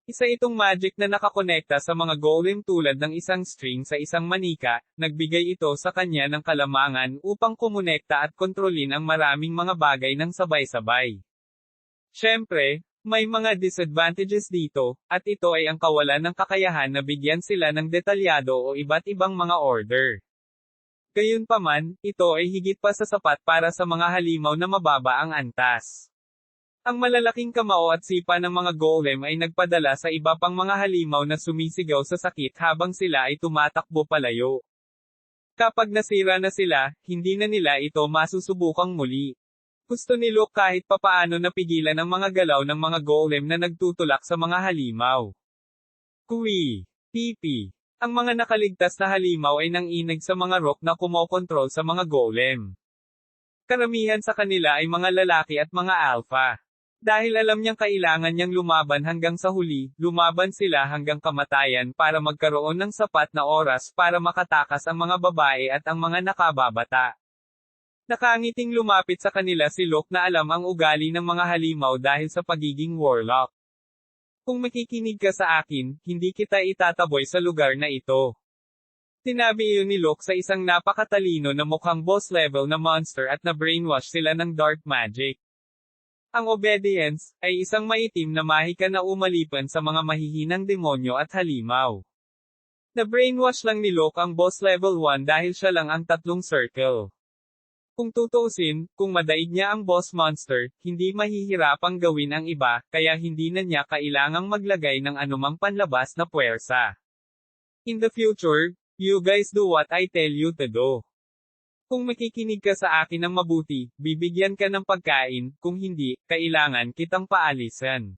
Isa itong magic na nakakonekta sa mga golem tulad ng isang string sa isang manika, nagbigay ito sa kanya ng kalamangan upang kumonekta at kontrolin ang maraming mga bagay ng sabay-sabay. Siyempre, may mga disadvantages dito, at ito ay ang kawalan ng kakayahan na bigyan sila ng detalyado o iba't ibang mga order. Gayunpaman, ito ay higit pa sa sapat para sa mga halimaw na mababa ang antas. Ang malalaking kamao at sipa ng mga golem ay nagpadala sa iba pang mga halimaw na sumisigaw sa sakit habang sila ay tumatakbo palayo. Kapag nasira na sila, hindi na nila ito masusubukang muli. Gusto ni Locke kahit papaano napigilan ang mga galaw ng mga golem na nagtutulak sa mga halimaw. Kui. Pipi. Ang mga nakaligtas na halimaw ay nanginig sa mga rock na kumokontrol sa mga golem. Karamihan sa kanila ay mga lalaki at mga alpha. Dahil alam niyang kailangan niyang lumaban hanggang sa huli, lumaban sila hanggang kamatayan para magkaroon ng sapat na oras para makatakas ang mga babae at ang mga nakababata. Nakangiting lumapit sa kanila si Locke na alam ang ugali ng mga halimaw dahil sa pagiging warlock. Kung makikinig ka sa akin, hindi kita itataboy sa lugar na ito. Sinabi iyon ni Locke sa isang napakatalino na mukhang boss level na monster at na-brainwash sila ng dark magic. Ang obedience, ay isang maitim na mahika na umalipan sa mga mahihinang demonyo at halimaw. Na-brainwash lang ni Locke ang boss level 1 dahil siya lang ang 3 circle. Kung tutuusin, kung madaig niya ang boss monster, hindi mahihirapang gawin ang iba, kaya hindi na niya kailangang maglagay ng anumang panlabas na puwersa. In the future, you guys do what I tell you to do. Kung makikinig ka sa akin ng mabuti, bibigyan ka ng pagkain, kung hindi, kailangan kitang paalisan.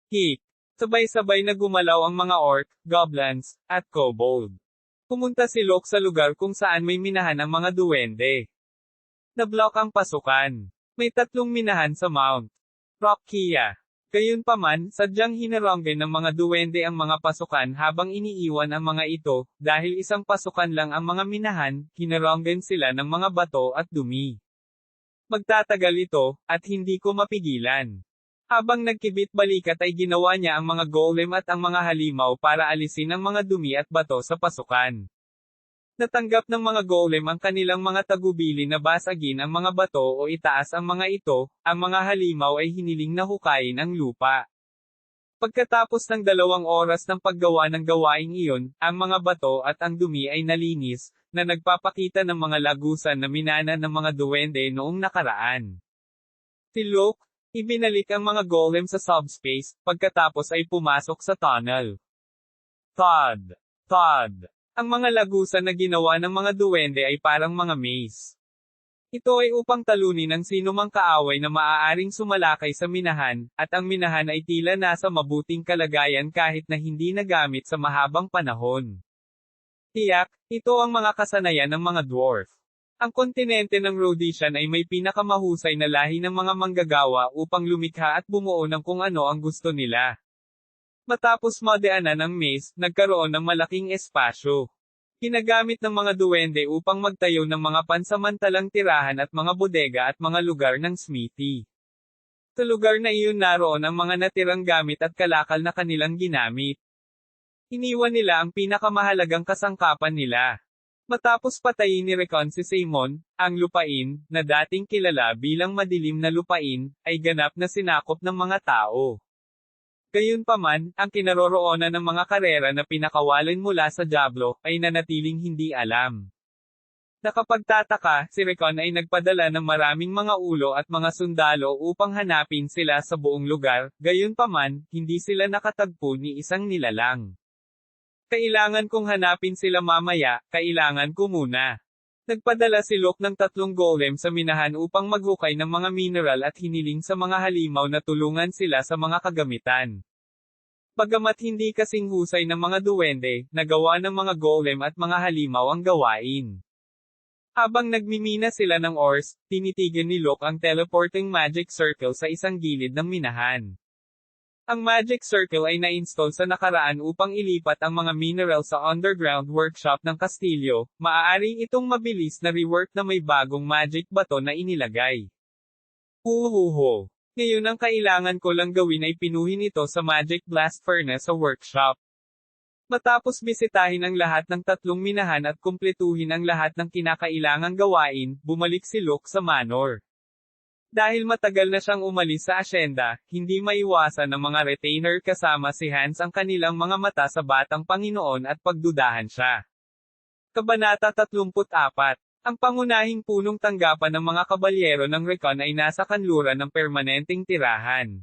Hik. Sabay-sabay na gumalaw ang mga orc, goblins, at kobold. Pumunta si Locke sa lugar kung saan may minahan ang mga duwende. Nablock ang pasukan. May 3 minahan sa Mount Rokia. Gayunpaman, sadyang hinarangay ng mga duwende ang mga pasukan habang iniiwan ang mga ito, dahil isang pasukan lang ang mga minahan, hinaranggan sila ng mga bato at dumi. Magtatagal ito, at hindi ko mapigilan. Habang nagkibit-balikat ay ginawa niya ang mga golem at ang mga halimaw para alisin ang mga dumi at bato sa pasukan. Natanggap ng mga golem ang kanilang mga tagubili na basagin ang mga bato o itaas ang mga ito, ang mga halimaw ay hiniling na hukayin ang lupa. Pagkatapos ng 2 oras ng paggawa ng gawaing iyon, ang mga bato at ang dumi ay nalinis, na nagpapakita ng mga lagusan na minana ng mga duwende noong nakaraan. Tilok, ibinalik ang mga golem sa subspace, pagkatapos ay pumasok sa tunnel. Thud! Thud! Ang mga lagusan na ginawa ng mga duwende ay parang mga maze. Ito ay upang talunin ang sinumang kaaway na maaaring sumalakay sa minahan, at ang minahan ay tila nasa mabuting kalagayan kahit na hindi nagamit sa mahabang panahon. Tiyak, ito ang mga kasanayan ng mga dwarf. Ang kontinente ng Rhodesian ay may pinakamahusay na lahi ng mga manggagawa upang lumikha at bumuo ng kung ano ang gusto nila. Matapos madaanan ang maze, nagkaroon ng malaking espasyo. Ginagamit ng mga duwende upang magtayo ng mga pansamantalang tirahan at mga bodega at mga lugar ng smithy. Sa lugar na iyon naroon ang mga natirang gamit at kalakal na kanilang ginamit. Iniwan nila ang pinakamahalagang kasangkapan nila. Matapos patayin ni Recon si Simon, ang lupain, na dating kilala bilang madilim na lupain, ay ganap na sinakop ng mga tao. Gayunpaman, ang kinaroroonan ng mga karera na pinakawalan mula sa Diablo, ay nanatiling hindi alam. Nakapagtataka, si Recon ay nagpadala ng maraming mga ulo at mga sundalo upang hanapin sila sa buong lugar, gayunpaman, hindi sila nakatagpo ni isang nilalang. Kailangan kong hanapin sila mamaya, kailangan ko muna. Nagpadala si Locke ng 3 golem sa minahan upang maghukay ng mga mineral at hiniling sa mga halimaw na tulungan sila sa mga kagamitan. Bagamat hindi kasing husay ng mga duwende, nagawa ng mga golem at mga halimaw ang gawain. Habang nagmimina sila ng ores, tinitigan ni Locke ang teleporting magic circle sa isang gilid ng minahan. Ang magic circle ay na-install sa nakaraan upang ilipat ang mga mineral sa underground workshop ng kastilyo, maaari itong mabilis na rework na may bagong magic bato na inilagay. Huhuho! Ngayon ang kailangan ko lang gawin ay pinuhin ito sa magic blast furnace sa workshop. Matapos bisitahin ang lahat ng 3 minahan at kumpletuhin ang lahat ng kinakailangang gawain, bumalik si Locke sa manor. Dahil matagal na siyang umalis sa asyenda, hindi maiwasan ng mga retainer kasama si Hans ang kanilang mga mata sa batang Panginoon at pagdudahan siya. Kabanata 34. Ang pangunahing punong tanggapan ng mga kabalyero ng Recon ay nasa kanluran ng permanenteng tirahan.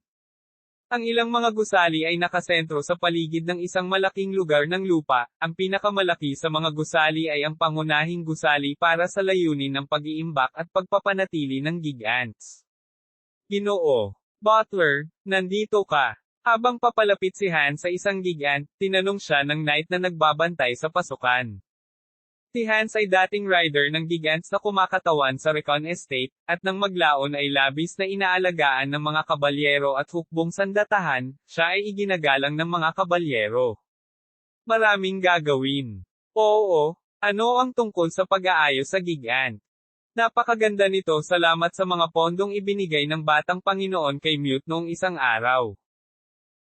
Ang ilang mga gusali ay nakasentro sa paligid ng isang malaking lugar ng lupa, ang pinakamalaki sa mga gusali ay ang pangunahing gusali para sa layunin ng pag-iimbak at pagpapanatili ng gigants. Ginoo. Butler, nandito ka. Habang papalapit si Han sa isang gigant, tinanong siya ng knight na nagbabantay sa pasukan. Si Hans ay dating rider ng gigants na kumakatawan sa Recon Estate, at nang maglaon ay labis na inaalagaan ng mga kabalyero at hukbong sandatahan, siya ay iginagalang ng mga kabalyero. Maraming gagawin. Oo, ano ang tungkol sa pag-aayos sa gigant? Napakaganda nito, salamat sa mga pondong ibinigay ng batang Panginoon kay Mute noong isang araw.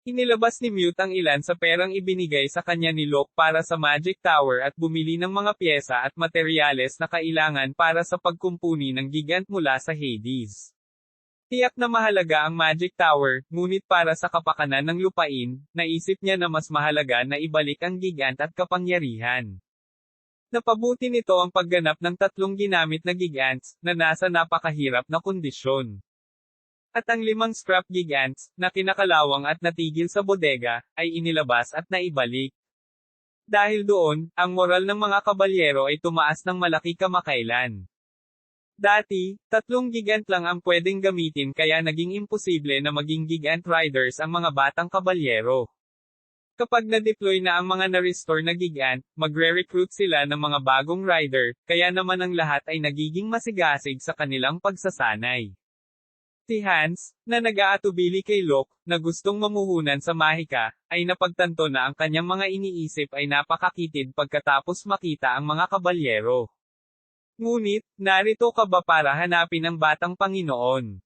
Inilabas ni Mute ang ilan sa perang ibinigay sa kanya ni Locke para sa Magic Tower at bumili ng mga pyesa at materyales na kailangan para sa pagkumpuni ng gigant mula sa Hades. Tiyak na mahalaga ang Magic Tower, ngunit para sa kapakanan ng lupain, naisip niya na mas mahalaga na ibalik ang gigant at kapangyarihan. Napabuti nito ang pagganap ng 3 ginamit na gigants, na nasa napakahirap na kondisyon. At ang 5 scrap gigants, na kinakalawang at natigil sa bodega, ay inilabas at naibalik. Dahil doon, ang moral ng mga kabalyero ay tumaas ng malaki kamakailan. Dati, 3 gigant lang ang pwedeng gamitin kaya naging imposible na maging gigant riders ang mga batang kabalyero. Kapag na-deploy na ang mga na-restore na gigant, magre-recruit sila ng mga bagong rider, kaya naman ang lahat ay nagiging masigasig sa kanilang pagsasanay. Si Hans, na nag-aatubili kay Locke, na gustong mamuhunan sa Mahika, ay napagtanto na ang kanyang mga iniisip ay napakakitid pagkatapos makita ang mga kabalyero. Ngunit, narito ka ba para hanapin ang batang Panginoon?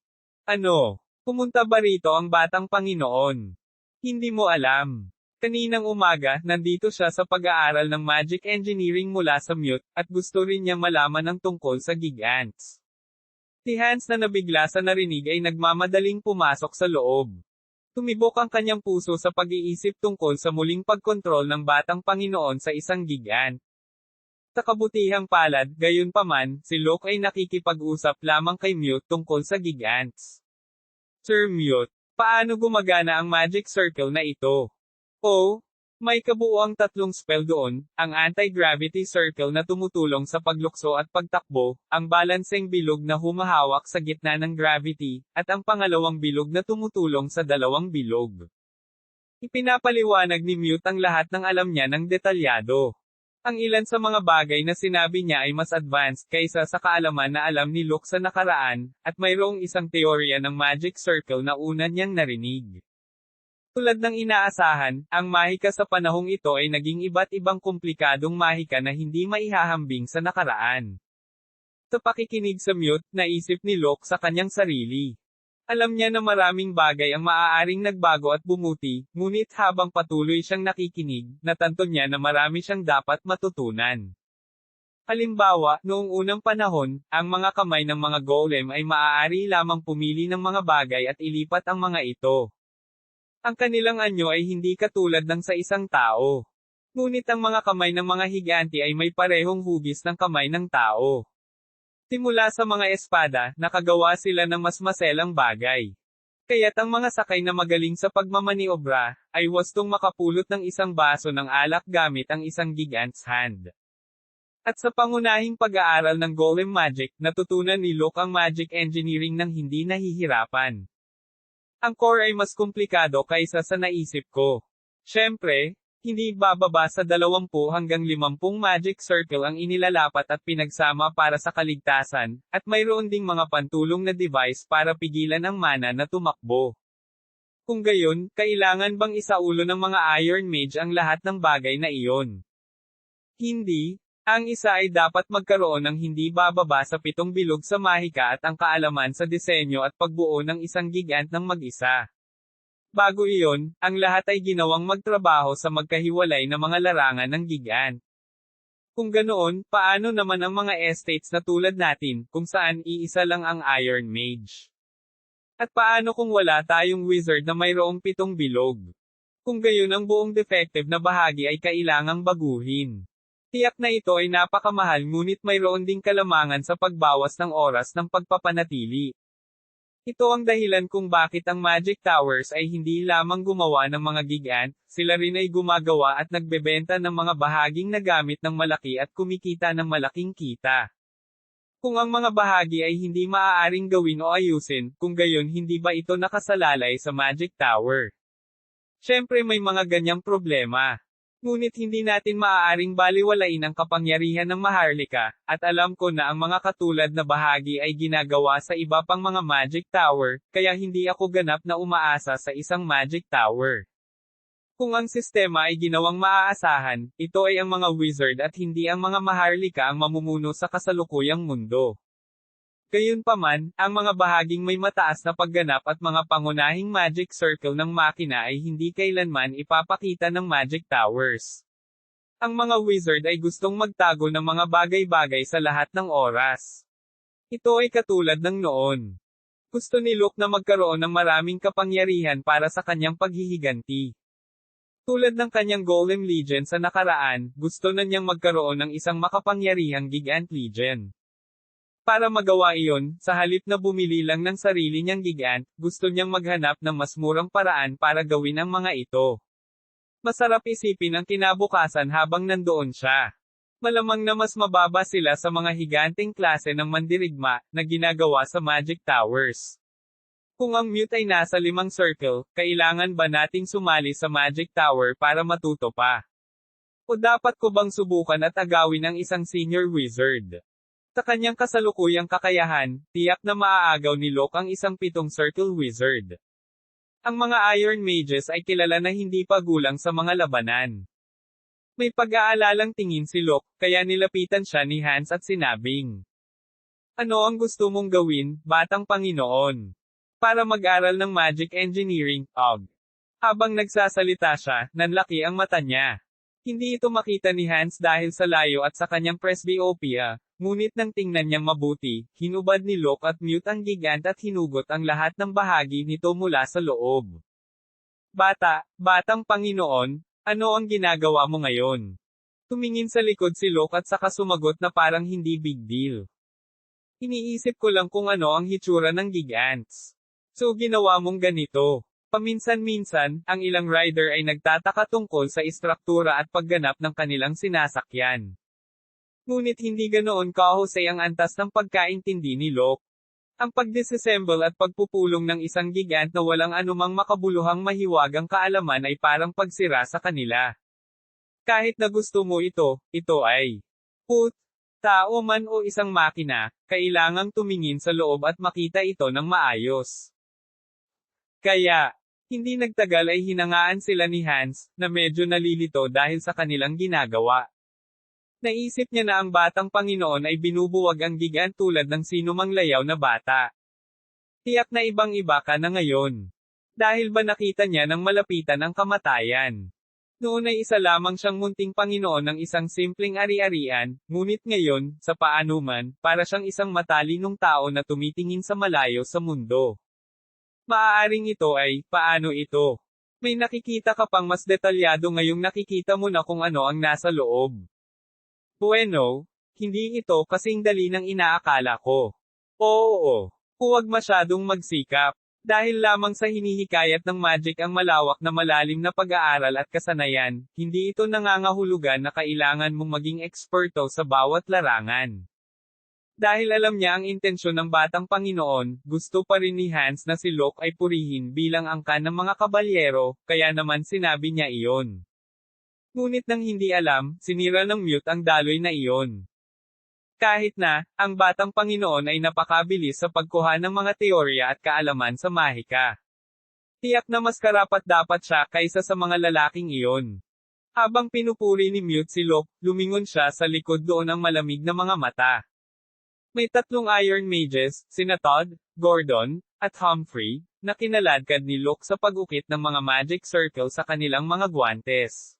Ano? Pumunta ba rito ang batang Panginoon? Hindi mo alam. Kaninang umaga, nandito siya sa pag-aaral ng magic engineering mula sa Mute, at gusto rin niya malaman ang tungkol sa Gigants. Si Hans na nabigla sa narinig ay nagmamadaling pumasok sa loob. Tumibok ang kanyang puso sa pag-iisip tungkol sa muling pagkontrol ng batang Panginoon sa isang gigant. Sa kabutihang palad, gayunpaman, si Locke ay nakikipag-usap lamang kay Mute tungkol sa Gigants. Sir Mute, paano gumagana ang magic circle na ito? Oh, may kabuuang 3 spell doon, ang anti-gravity circle na tumutulong sa paglukso at pagtakbo, ang balancing bilog na humahawak sa gitna ng gravity, at ang pangalawang bilog na tumutulong sa dalawang bilog. Ipinapaliwanag ni Mute ang lahat ng alam niya ng detalyado. Ang ilan sa mga bagay na sinabi niya ay mas advanced kaysa sa kaalaman na alam ni Locke sa nakaraan, at mayroong isang teorya ng magic circle na una niyang narinig. Tulad ng inaasahan, ang mahika sa panahong ito ay naging iba't ibang komplikadong mahika na hindi maihahambing sa nakaraan. Sa pakikinig sa Mute, naisip ni Locke sa kanyang sarili. Alam niya na maraming bagay ang maaaring nagbago at bumuti, ngunit habang patuloy siyang nakikinig, natanto niya na marami siyang dapat matutunan. Halimbawa, noong unang panahon, ang mga kamay ng mga golem ay maaari lamang pumili ng mga bagay at ilipat ang mga ito. Ang kanilang anyo ay hindi katulad ng sa isang tao. Ngunit ang mga kamay ng mga higanti ay may parehong hugis ng kamay ng tao. Simula sa mga espada, nakagawa sila ng mas maselang bagay. Kaya't ang mga sakay na magaling sa pagmamaniobra, ay wastong makapulot ng isang baso ng alak gamit ang isang gigant's hand. At sa pangunahing pag-aaral ng golem magic, natutunan ni Locke ang magic engineering ng hindi nahihirapan. Ang core ay mas komplikado kaysa sa naisip ko. Siyempre, hindi bababa sa 20 hanggang 50 magic circle ang inilalapat at pinagsama para sa kaligtasan, at mayroon ding mga pantulong na device para pigilan ang mana na tumakbo. Kung gayon, kailangan bang isaulo ng mga Iron Mage ang lahat ng bagay na iyon? Hindi. Ang isa ay dapat magkaroon ng hindi bababa sa 7 bilog sa mahika at ang kaalaman sa disenyo at pagbuo ng isang gigant ng mag-isa. Bago iyon, ang lahat ay ginawang magtrabaho sa magkahiwalay na mga larangan ng gigant. Kung ganoon, paano naman ang mga estates na tulad natin, kung saan iisa lang ang Iron Mage? At paano kung wala tayong wizard na mayroong 7 bilog? Kung gayon ang buong defective na bahagi ay kailangang baguhin. Tiyak na ito ay napakamahal ngunit mayroon ding kalamangan sa pagbawas ng oras ng pagpapanatili. Ito ang dahilan kung bakit ang Magic Towers ay hindi lamang gumawa ng mga gigant, sila rin ay gumagawa at nagbebenta ng mga bahaging nagamit ng malaki at kumikita ng malaking kita. Kung ang mga bahagi ay hindi maaaring gawin o ayusin, kung gayon hindi ba ito nakasalalay sa Magic Tower? Siyempre may mga ganyang problema. Ngunit hindi natin maaaring baliwalain ang kapangyarihan ng Maharlika, at alam ko na ang mga katulad na bahagi ay ginagawa sa iba pang mga Magic Tower, kaya hindi ako ganap na umaasa sa isang Magic Tower. Kung ang sistema ay ginawang maaasahan, ito ay ang mga wizard at hindi ang mga Maharlika ang mamumuno sa kasalukuyang mundo. Gayunpaman, ang mga bahaging may mataas na pagganap at mga pangunahing magic circle ng makina ay hindi kailanman ipapakita ng Magic Towers. Ang mga wizard ay gustong magtago ng mga bagay-bagay sa lahat ng oras. Ito ay katulad ng noon. Gusto ni Locke na magkaroon ng maraming kapangyarihan para sa kanyang paghihiganti. Tulad ng kanyang Golem Legion sa nakaraan, gusto na niyang magkaroon ng isang makapangyarihang Gigant Legion. Para magawa iyon, sa halip na bumili lang ng sarili niyang gigant, gusto niyang maghanap ng mas murang paraan para gawin ang mga ito. Masarap isipin ang kinabukasan habang nandoon siya. Malamang na mas mababa sila sa mga higanting klase ng mandirigma, na ginagawa sa Magic Towers. Kung ang Mute ay nasa 5 circle, kailangan ba nating sumali sa Magic Tower para matuto pa? O dapat ko bang subukan at agawin ang isang senior wizard? Sa kanyang kasalukuyang kakayahan, tiyak na maaagaw ni Locke ang isang 7 circle wizard. Ang mga Iron Mages ay kilala na hindi pagulang sa mga labanan. May pag-aalalang tingin si Locke, kaya nilapitan siya ni Hans at sinabing, "Ano ang gusto mong gawin, batang Panginoon? para mag-aral ng magic engineering, og. Habang nagsasalita siya, nanlaki ang mata niya. Hindi ito makita ni Hans dahil sa layo at sa kanyang presbyopia, ngunit nang tingnan niyang mabuti, hinubad ni Locke at Mute ang gigant at hinugot ang lahat ng bahagi nito mula sa loob. Batang Panginoon, ano ang ginagawa mo ngayon? Tumingin sa likod si Locke at saka sumagot na parang hindi big deal. Iniisip ko lang kung ano ang hitsura ng gigants. So ginawa mong ganito. Paminsan-minsan, ang ilang rider ay nagtataka tungkol sa istruktura at pagganap ng kanilang sinasakyan. Ngunit hindi ganoon kahusay ang antas ng pagkaintindi ni Locke. Ang pagdisassemble at pagpupulong ng isang gigant na walang anumang makabuluhang mahiwagang kaalaman ay parang pagsira sa kanila. Kahit na gusto mo ito ay tao man o isang makina, kailangang tumingin sa loob at makita ito ng maayos. Kaya, hindi nagtagal ay hinangaan sila ni Hans, na medyo nalilito dahil sa kanilang ginagawa. Naisip niya na ang batang Panginoon ay binubuwag ang gigant tulad ng sinumang layaw na bata. Tiyak na ibang-iba ka na ngayon. Dahil ba nakita niya ng malapitan ang kamatayan? Noon ay isa lamang siyang munting Panginoon ng isang simpleng ari-arian, ngunit ngayon, sa paanuman, para siyang isang matalinong tao na tumitingin sa malayo sa mundo. Maaaring ito ay, paano ito? May nakikita ka pang mas detalyado ngayong nakikita mo na kung ano ang nasa loob. Bueno, hindi ito kasing dali ng inaakala ko. Oo, huwag masyadong magsikap. Dahil lamang sa hinihikayat ng magic ang malawak na malalim na pag-aaral at kasanayan, hindi ito nangangahulugan na kailangan mong maging eksperto sa bawat larangan. Dahil alam niya ang intensyon ng batang Panginoon, gusto pa rin ni Hans na si Locke ay purihin bilang angkan ng mga kabalyero, kaya naman sinabi niya iyon. Ngunit nang hindi alam, sinira ng Mute ang daloy na iyon. Kahit na, ang batang Panginoon ay napakabilis sa pagkuha ng mga teorya at kaalaman sa mahika. Tiyak na mas karapat-dapat siya kaysa sa mga lalaking iyon. Habang pinupuri ni Mute si Locke, lumingon siya sa likod doon ang malamig na mga mata. May 3 Iron Mages, sina Todd, Gordon, at Humphrey, na kinaladkad ni Locke sa pag-ukit ng mga magic circle sa kanilang mga guwantes.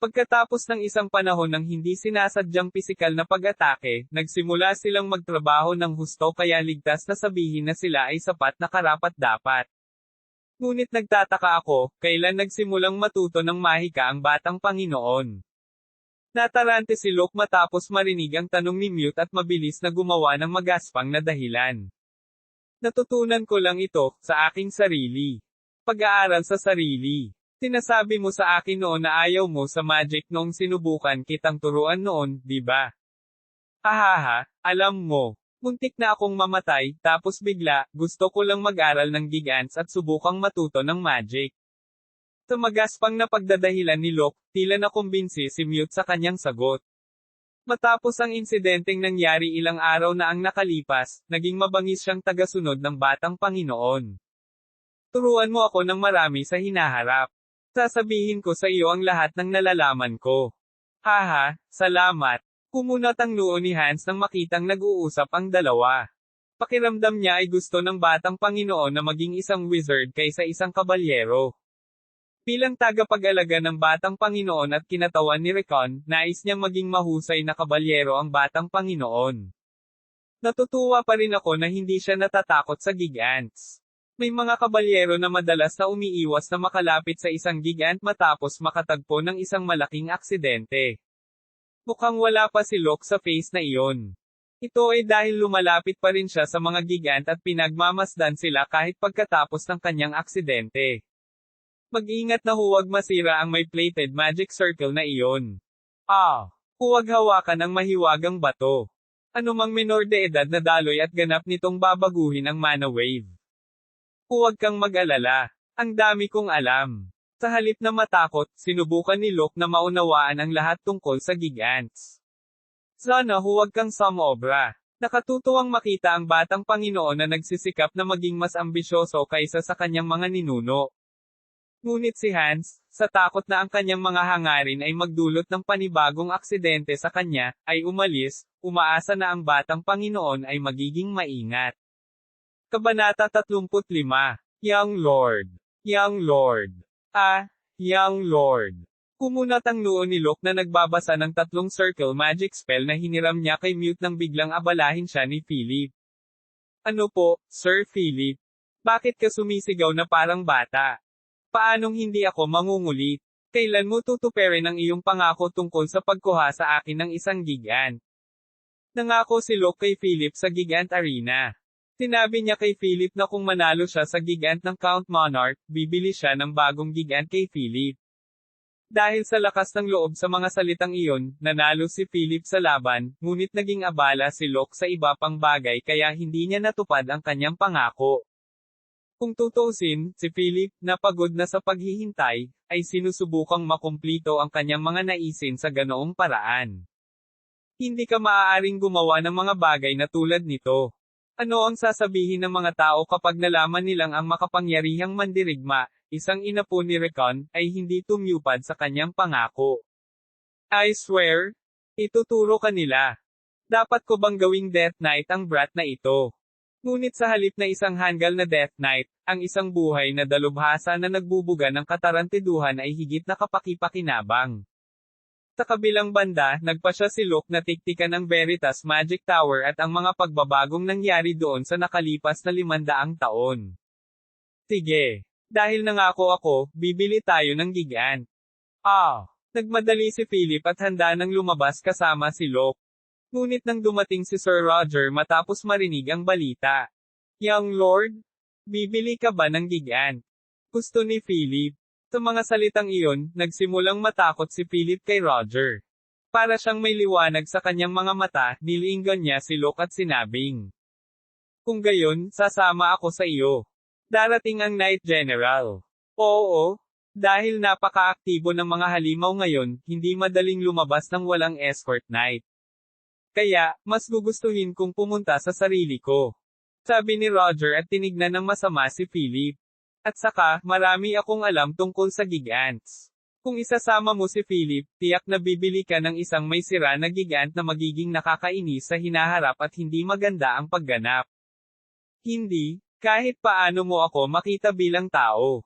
Pagkatapos ng isang panahon ng hindi sinasadyang pisikal na pag-atake, nagsimula silang magtrabaho ng husto kaya ligtas na sabihin na sila ay sapat na karapat-dapat. Ngunit nagtataka ako, kailan nagsimulang matuto ng mahika ang batang Panginoon. Natarante si Locke matapos marinig ang tanong ni Mute at mabilis na gumawa ng magaspang na dahilan. Natutunan ko lang ito, sa aking sarili. Pag-aaral sa sarili. Sinasabi mo sa akin noon na ayaw mo sa magic noong sinubukan kitang turuan noon, di ba? Hahaha, alam mo. Muntik na akong mamatay, tapos bigla, gusto ko lang mag-aral ng gigants at subukang matuto ng magic. Sa magaspang na pagdadahilan ni Locke, tila nakumbinsi si Mute sa kanyang sagot. Matapos ang insidenteng nangyari ilang araw na ang nakalipas, naging mabangis siyang tagasunod ng batang Panginoon. Turuan mo ako ng marami sa hinaharap. Sasabihin ko sa iyo ang lahat ng nalalaman ko. Haha, salamat. Kumunat ang noo ni Hans nang makitang nag-uusap ang dalawa. Pakiramdam niya ay gusto ng batang Panginoon na maging isang wizard kaysa isang kabalyero. Bilang tagapag-alaga ng batang Panginoon at kinatawan ni Recon, nais niyang maging mahusay na kabalyero ang batang Panginoon. Natutuwa pa rin ako na hindi siya natatakot sa gigants. May mga kabalyero na madalas na umiiwas na makalapit sa isang gigant matapos makatagpo ng isang malaking aksidente. Mukhang wala pa si Locke sa face na iyon. Ito ay dahil lumalapit pa rin siya sa mga gigant at pinagmamasdan sila kahit pagkatapos ng kanyang aksidente. Mag-ingat na huwag masira ang may plated magic circle na iyon. Huwag hawakan ang mahiwagang bato. Anumang minor de edad na daloy at ganap nitong babaguhin ang mana wave. Huwag kang mag-alala. Ang dami kong alam. Sa halip na matakot, sinubukan ni Locke na maunawaan ang lahat tungkol sa gigants. Sana huwag kang sumobra. Nakatutuwang makita ang batang Panginoon na nagsisikap na maging mas ambisyoso kaysa sa kanyang mga ninuno. Ngunit si Hans, sa takot na ang kanyang mga hangarin ay magdulot ng panibagong aksidente sa kanya, ay umalis, umaasa na ang batang Panginoon ay magiging maingat. Kabanata 35. Young Lord. Young Lord. Young Lord. Kumunat ang noo ni Locke na nagbabasa ng 3 circle magic spell na hiniram niya kay Mute nang biglang abalahin siya ni Philip. Ano po, Sir Philip? Bakit ka sumisigaw na parang bata? Paanong hindi ako mangungulit? Kailan mo tutuperin ang iyong pangako tungkol sa pagkuha sa akin ng isang gigant? Nangako si Locke kay Philip sa Gigant Arena. Sinabi niya kay Philip na kung manalo siya sa gigant ng Count Monarch, bibili siya ng bagong gigant kay Philip. Dahil sa lakas ng loob sa mga salitang iyon, nanalo si Philip sa laban, ngunit naging abala si Locke sa iba pang bagay kaya hindi niya natupad ang kanyang pangako. Kung tutuusin, si Philip, na pagod na sa paghihintay, ay sinusubukang makumplito ang kanyang mga naisin sa ganoong paraan. Hindi ka maaaring gumawa ng mga bagay na tulad nito. Ano ang sasabihin ng mga tao kapag nalaman nilang ang makapangyarihang mandirigma, isang inapo ni Recon, ay hindi tumupad sa kanyang pangako? I swear, ituturo ka nila. Dapat ko bang gawing Death Knight ang brat na ito? Ngunit sa halip na isang hanggal na Death Knight, ang isang buhay na dalubhasa na nagbubuga ng katarantiduhan ay higit na kapakipakinabang. Sa kabilang banda, nagpasya si Locke na tiktikan ang Veritas Magic Tower at ang mga pagbabagong nangyari doon sa nakalipas na 500 taon. Sige. Dahil nangako ako, bibili tayo ng gigant. Nagmadali si Philip at handa nang lumabas kasama si Locke. Ngunit nang dumating si Sir Roger matapos marinig ang balita. Young Lord? Bibili ka ba ng gigant? Gusto ni Philip. Sa mga salitang iyon, nagsimulang matakot si Philip kay Roger. Para siyang may liwanag sa kanyang mga mata, nilinggan niya si Locke at sinabing, kung gayon, sasama ako sa iyo. Darating ang Knight General. Oo, dahil napaka-aktibo ng mga halimaw ngayon, hindi madaling lumabas ng walang escort knight. Kaya, mas gugustuhin kong pumunta sa sarili ko. Sabi ni Roger at tinignan ng masama si Philip. At saka, marami akong alam tungkol sa gigants. Kung isasama mo si Philip, tiyak na bibili ka ng isang may sira na gigant na magiging nakakainis sa hinaharap at hindi maganda ang pagganap. Hindi, kahit paano mo ako makita bilang tao.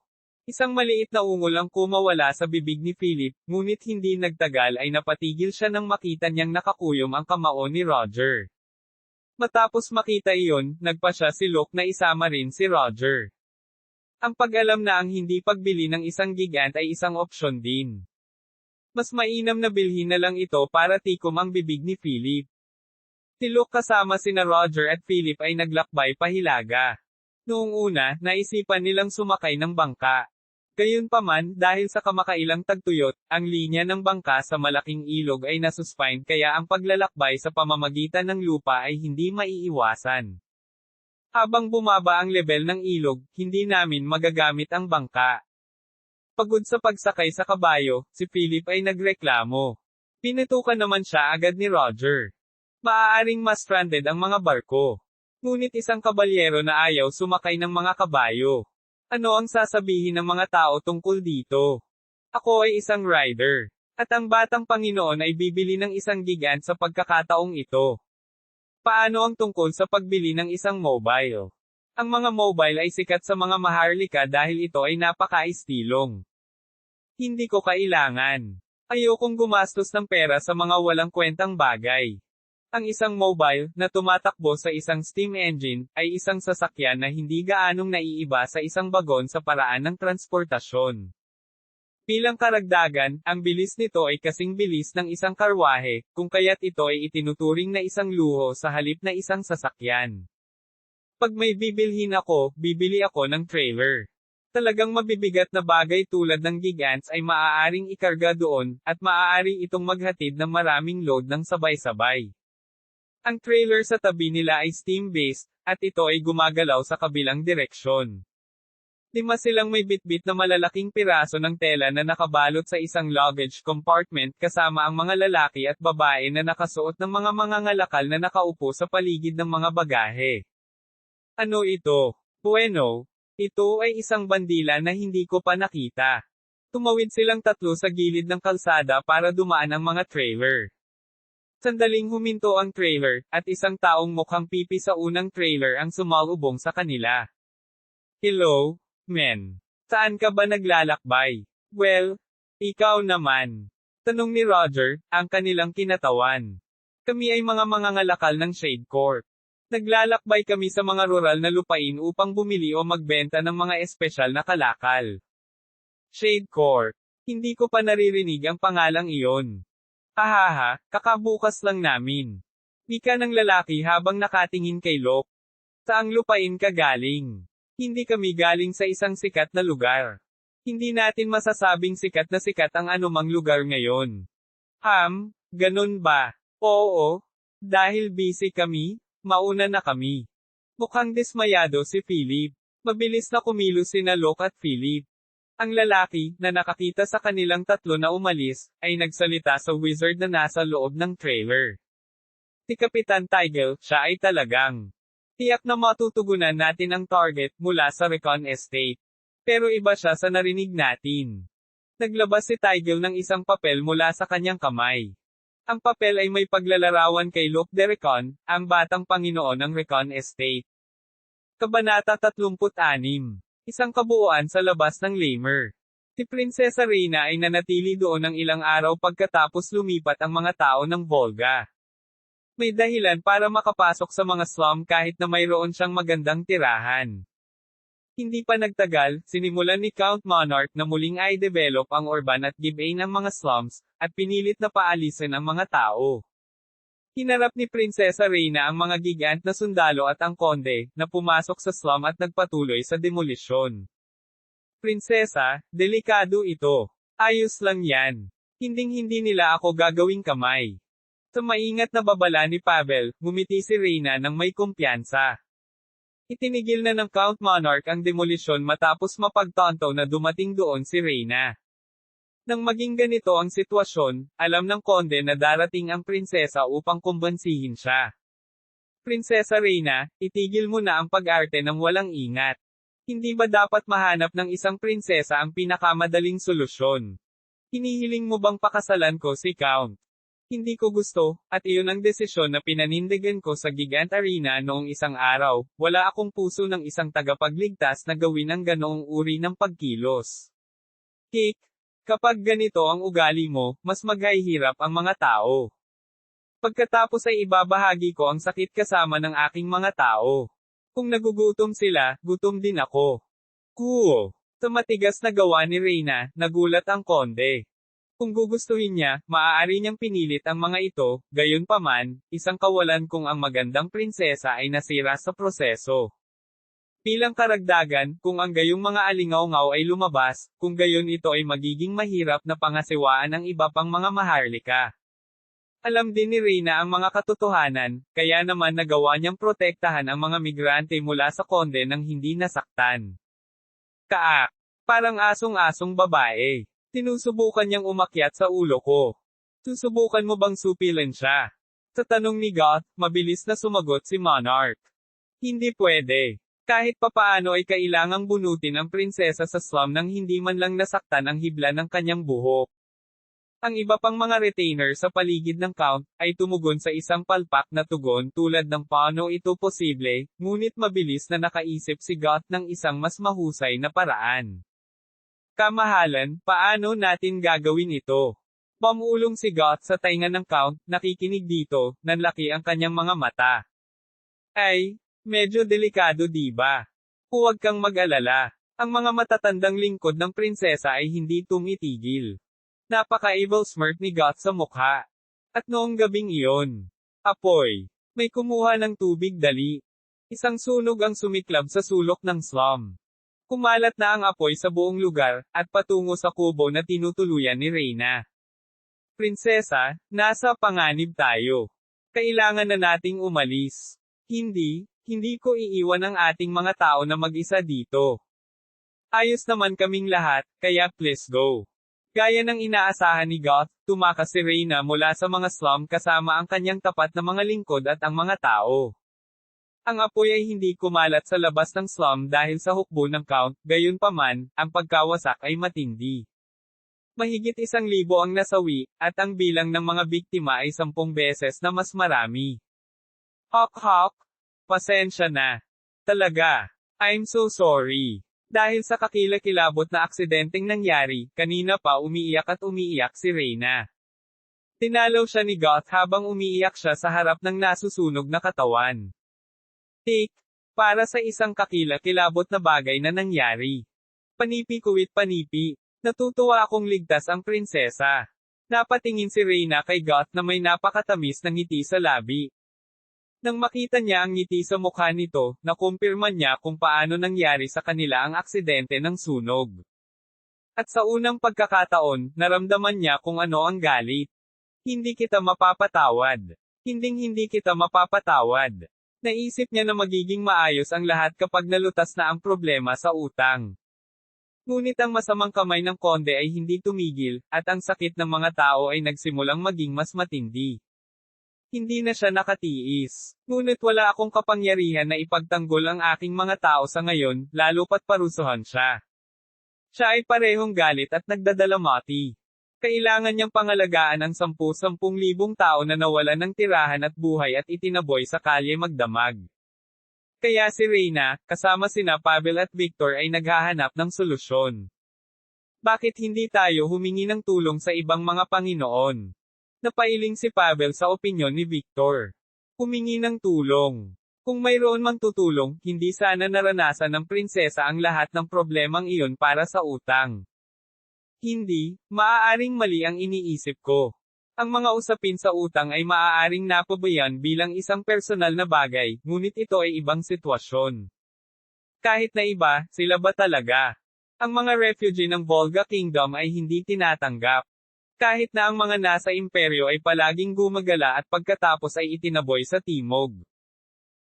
Isang maliit na ungol ang kumawala sa bibig ni Philip, ngunit hindi nagtagal ay napatigil siya nang makita niyang nakakuyom ang kamao ni Roger. Matapos makita iyon, nagpasya si Locke na isama rin si Roger. Ang pag-alam na ang hindi pagbili ng isang gigant ay isang opsyon din. Mas mainam na bilhin na lang ito para tikom ang bibig ni Philip. Si Locke kasama sina Roger at Philip ay naglakbay pahilaga. Noong una, naisipan nilang sumakay ng bangka. Gayunpaman, dahil sa kamakailang tagtuyot, ang linya ng bangka sa malaking ilog ay nasuspine kaya ang paglalakbay sa pamamagitan ng lupa ay hindi maiiwasan. Habang bumaba ang level ng ilog, hindi namin magagamit ang bangka. Pagod sa pagsakay sa kabayo, si Philip ay nagreklamo. Pinitukan naman siya agad ni Roger. Maaaring ma-stranded ang mga barko. Ngunit isang kabalyero na ayaw sumakay ng mga kabayo. Ano ang sasabihin ng mga tao tungkol dito? Ako ay isang rider. At ang batang Panginoon ay bibili ng isang gigant sa pagkakataong ito. Paano ang tungkol sa pagbili ng isang mobile? Ang mga mobile ay sikat sa mga maharlika dahil ito ay napaka-istilong. Hindi ko kailangan. Ayokong gumastos ng pera sa mga walang kwentang bagay. Ang isang mobile, na tumatakbo sa isang steam engine, ay isang sasakyan na hindi gaanong naiiba sa isang bagon sa paraan ng transportasyon. Bilang karagdagan, ang bilis nito ay kasing bilis ng isang karwahe, kung kaya't ito ay itinuturing na isang luho sa halip na isang sasakyan. Pag may bibilhin ako, bibili ako ng trailer. Talagang mabibigat na bagay tulad ng gigants ay maaaring ikarga doon, at maaari itong maghatid ng maraming load ng sabay-sabay. Ang trailer sa tabi nila ay steam-based, at ito ay gumagalaw sa kabilang direksyon. 5 silang may bitbit na malalaking piraso ng tela na nakabalot sa isang luggage compartment kasama ang mga lalaki at babae na nakasuot ng mga mangangalakal na nakaupo sa paligid ng mga bagahe. Ano ito? Bueno, ito ay isang bandila na hindi ko pa nakita. Tumawid silang tatlo sa gilid ng kalsada para dumaan ang mga trailer. Sandaling huminto ang trailer, at isang taong mukhang pipi sa unang trailer ang sumalubong sa kanila. Hello, men. Saan ka ba naglalakbay? Well, ikaw naman. Tanong ni Roger, ang kanilang kinatawan. Kami ay mga mangangalakal ng Shade Corp. Naglalakbay kami sa mga rural na lupain upang bumili o magbenta ng mga espesyal na kalakal. Shade Corp. Hindi ko pa naririnig ang pangalang iyon. Hahaha, kakabukas lang namin. Wika ng lalaki habang nakatingin kay Locke. Saang lupain ka galing? Hindi kami galing sa isang sikat na lugar. Hindi natin masasabing sikat ang anumang lugar ngayon. Ganun ba? Oo. Dahil busy kami, mauna na kami. Mukhang dismayado si Philip. Mabilis na kumilos sina Locke at Philip. Ang lalaki, na nakakita sa kanilang tatlo na umalis, ay nagsalita sa wizard na nasa loob ng trailer. Si Kapitan Tigel, siya ay talagang tiyak na matutugunan natin ang target mula sa Recon Estate. Pero iba siya sa narinig natin. Naglabas si Tigel ng isang papel mula sa kanyang kamay. Ang papel ay may paglalarawan kay Locke de Recon, ang batang Panginoon ng Recon Estate. Kabanata 36. Isang kabuuan sa labas ng Lamer. Si Prinsesa Reina ay nanatili doon ng ilang araw pagkatapos lumipat ang mga tao ng Volga. May dahilan para makapasok sa mga slum kahit na mayroon siyang magandang tirahan. Hindi pa nagtagal, sinimulan ni Count Monarch na muling i-develop ang urban at give in ang mga slums, at pinilit na paalisin ang mga tao. Hinarap ni Prinsesa Reina ang mga gigant na sundalo at ang konde, na pumasok sa slum at nagpatuloy sa demolisyon. Prinsesa, delikado ito. Ayos lang yan. Hinding-hindi nila ako gagawing kamay. Sa maingat na babala ni Pavel, ngumiti si Reina ng may kumpiyansa. Itinigil na ng Count Monarch ang demolisyon matapos mapagtanto na dumating doon si Reina. Nang maging ganito ang sitwasyon, alam ng konde na darating ang prinsesa upang kumbansihin siya. Prinsesa Reina, itigil mo na ang pag-arte ng walang ingat. Hindi ba dapat mahanap ng isang prinsesa ang pinakamadaling solusyon? Hinihiling mo bang pakasalan ko si Count? Hindi ko gusto, at iyon ang desisyon na pinanindigan ko sa Gigant Arena noong isang araw. Wala akong puso ng isang tagapagligtas na gawin ang ganoong uri ng pagkilos. Kick. Kapag ganito ang ugali mo, mas maghihirap ang mga tao. Pagkatapos ay ibabahagi ko ang sakit kasama ng aking mga tao. Kung nagugutom sila, gutom din ako. Kuo. Sa matigas na gawa ni Reina, nagulat ang konde. Kung gugustuhin niya, maaari niyang pinilit ang mga ito, gayunpaman, isang kawalan kung ang magandang prinsesa ay nasira sa proseso. Bilang karagdagan, kung ang gayong mga alingaw-ngaw ay lumabas, kung gayon ito ay magiging mahirap na pangasiwaan ng iba pang mga maharlika. Alam din ni Reina ang mga katotohanan, kaya naman nagawa niyang protektahan ang mga migrante mula sa konde nang hindi nasaktan. Kaak! Parang asong-asong babae. Sinusubukan niyang umakyat sa ulo ko. Susubukan mo bang supilan siya? Sa tanong ni Goth, mabilis na sumagot si Monarch. Hindi pwede. Kahit papaano ay kailangang bunutin ang prinsesa sa slum nang hindi man lang nasaktan ang hibla ng kanyang buhok. Ang iba pang mga retainer sa paligid ng Count, ay tumugon sa isang palpak na tugon tulad ng paano ito posible, ngunit mabilis na nakaisip si Goth ng isang mas mahusay na paraan. Kamahalan, paano natin gagawin ito? Pamulong si Goth sa tainga ng Count, nakikinig dito, nanlaki ang kanyang mga mata. Ay, medyo delikado diba? Huwag kang mag-alala. Ang mga matatandang lingkod ng prinsesa ay hindi tumitigil. Napaka-evil smirk ni Goth sa mukha. At noong gabing iyon, apoy. May kumuha ng tubig dali. Isang sunog ang sumiklab sa sulok ng slum. Kumalat na ang apoy sa buong lugar, at patungo sa kubo na tinutuluyan ni Reina. Prinsesa, nasa panganib tayo. Kailangan na nating umalis. Hindi ko iiwan ang ating mga tao na mag-isa dito. Ayos naman kaming lahat, kaya please go. Gaya ng inaasahan ni Goth, tumakas si Reina mula sa mga slum kasama ang kanyang tapat na mga lingkod at ang mga tao. Ang apoy ay hindi kumalat sa labas ng slum dahil sa hukbo ng Count, gayunpaman, ang pagkawasak ay matindi. Mahigit 1,000 ang nasawi, at ang bilang ng mga biktima ay 10 beses na mas marami. Hok, pasensya na. Talaga. I'm so sorry. Dahil sa kakilakilabot na aksidenteng nangyari, kanina pa umiiyak at umiiyak si Reyna. Tinalaw siya ni Goth habang umiiyak siya sa harap ng nasusunog na katawan. Take, para sa isang kakilakilabot na bagay na nangyari. Panipi kuwit panipi. Natutuwa akong ligtas ang prinsesa. Napatingin si Reyna kay Goth na may napakatamis na ngiti sa labi. Nang makita niya ang ngiti sa mukha nito, nakumpirma niya kung paano nangyari sa kanila ang aksidente ng sunog. At sa unang pagkakataon, naramdaman niya kung ano ang galit. Hindi kita mapapatawad. Hindi kita mapapatawad. Naisip niya na magiging maayos ang lahat kapag nalutas na ang problema sa utang. Ngunit ang masamang kamay ng konde ay hindi tumigil, at ang sakit ng mga tao ay nagsimulang maging mas matindi. Hindi na siya nakatiis. Ngunit wala akong kapangyarihan na ipagtanggol ang aking mga tao sa ngayon, lalo pat parusuhan siya. Siya ay parehong galit at nagdadalamati. Kailangan niyang pangalagaan ang 10,000 tao na nawalan ng tirahan at buhay at itinaboy sa kalye magdamag. Kaya si Reyna, kasama sina Pavel at Victor ay naghahanap ng solusyon. Bakit hindi tayo humingi ng tulong sa ibang mga Panginoon? Napailing si Pavel sa opinyon ni Victor. Humingi ng tulong. Kung mayroon mang tutulong, hindi sana naranasan ng prinsesa ang lahat ng problemang iyon para sa utang. Hindi, maaaring mali ang iniisip ko. Ang mga usapin sa utang ay maaaring napabayan bilang isang personal na bagay, ngunit ito ay ibang sitwasyon. Kahit na iba, sila ba talaga? Ang mga refugee ng Volga Kingdom ay hindi tinatanggap. Kahit na ang mga nasa imperyo ay palaging gumagala at pagkatapos ay itinaboy sa timog.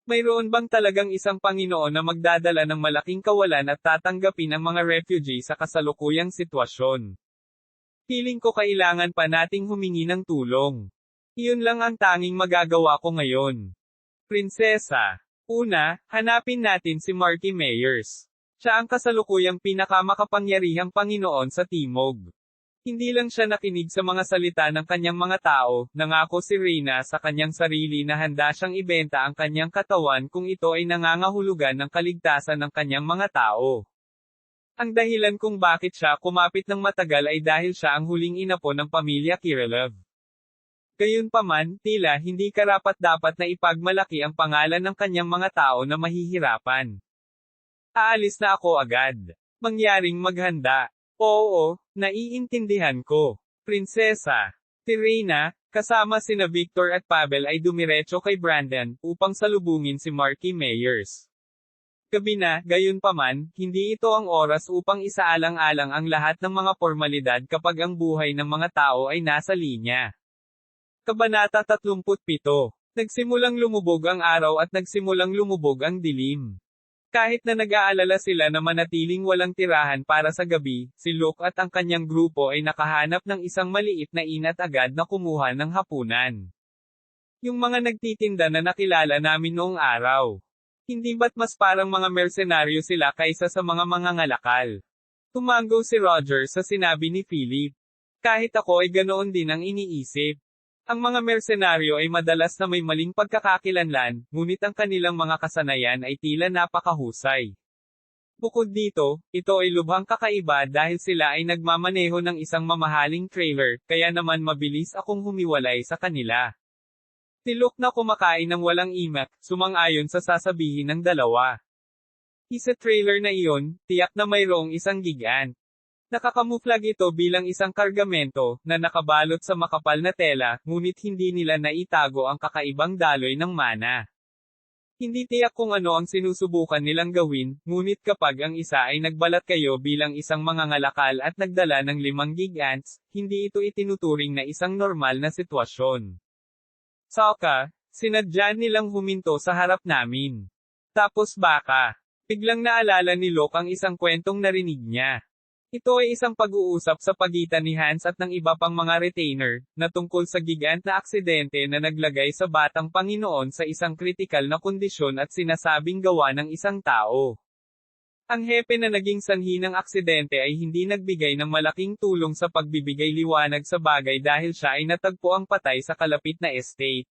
Mayroon bang talagang isang Panginoon na magdadala ng malaking kawalan at tatanggapin ang mga refugee sa kasalukuyang sitwasyon? Feeling ko kailangan pa nating humingi ng tulong. Iyon lang ang tanging magagawa ko ngayon. Prinsesa. Una, hanapin natin si Marky Meyers. Siya ang kasalukuyang pinakamakapangyarihang Panginoon sa Timog. Hindi lang siya nakinig sa mga salita ng kanyang mga tao, nangako si Reyna sa kanyang sarili na handa siyang ibenta ang kanyang katawan kung ito ay nangangahulugan ng kaligtasan ng kanyang mga tao. Ang dahilan kung bakit siya kumapit ng matagal ay dahil siya ang huling inapo ng pamilya Kirillov. Gayunpaman, tila hindi karapat-dapat na ipagmalaki ang pangalan ng kanyang mga tao na mahihirapan. Aalis na ako agad. Mangyaring maghanda. Oo, naiintindihan ko. Prinsesa. Si Reyna, kasama sina Victor at Pavel ay dumiretso kay Brandon, upang salubungin si Marky Meyers. Gabi na, gayunpaman, hindi ito ang oras upang isaalang-alang ang lahat ng mga formalidad kapag ang buhay ng mga tao ay nasa linya. Kabanata 37. Nagsimulang lumubog ang araw at nagsimulang lumubog ang dilim. Kahit na nag-aalala sila na manatiling walang tirahan para sa gabi, si Luke at ang kanyang grupo ay nakahanap ng isang maliit na inn at agad na kumuha ng hapunan. Yung mga nagtitinda na nakilala namin noong araw. Hindi ba't mas parang mga mersenaryo sila kaysa sa mga mangangalakal? Tumango si Roger sa sinabi ni Philip. Kahit ako ay ganoon din ang iniisip. Ang mga mersenaryo ay madalas na may maling pagkakakilanlan, ngunit ang kanilang mga kasanayan ay tila napakahusay. Bukod dito, ito ay lubhang kakaiba dahil sila ay nagmamaneho ng isang mamahaling trailer, kaya naman mabilis akong humiwalay sa kanila. Si Luke na kumakain ng walang imak, sumang-ayon sa sasabihin ng dalawa. Isa trailer na iyon, tiyak na mayroong isang gigant. Nakakamuflag ito bilang isang kargamento, na nakabalot sa makapal na tela, ngunit hindi nila naitago ang kakaibang daloy ng mana. Hindi tiyak kung ano ang sinusubukan nilang gawin, ngunit kapag ang isa ay nagbalat kayo bilang isang mangangalakal at nagdala ng 5 gigantes, hindi ito itinuturing na isang normal na sitwasyon. Saka, sinadya nilang huminto sa harap namin. Tapos baka, biglang naalala ni Luke ang isang kwentong narinig niya. Ito ay isang pag-uusap sa pagitan ni Hans at ng iba pang mga retainer, na tungkol sa gigant na aksidente na naglagay sa batang Panginoon sa isang kritikal na kondisyon at sinasabing gawa ng isang tao. Ang hepe na naging sanhi ng aksidente ay hindi nagbigay ng malaking tulong sa pagbibigay liwanag sa bagay dahil siya ay natagpo ang patay sa kalapit na estate.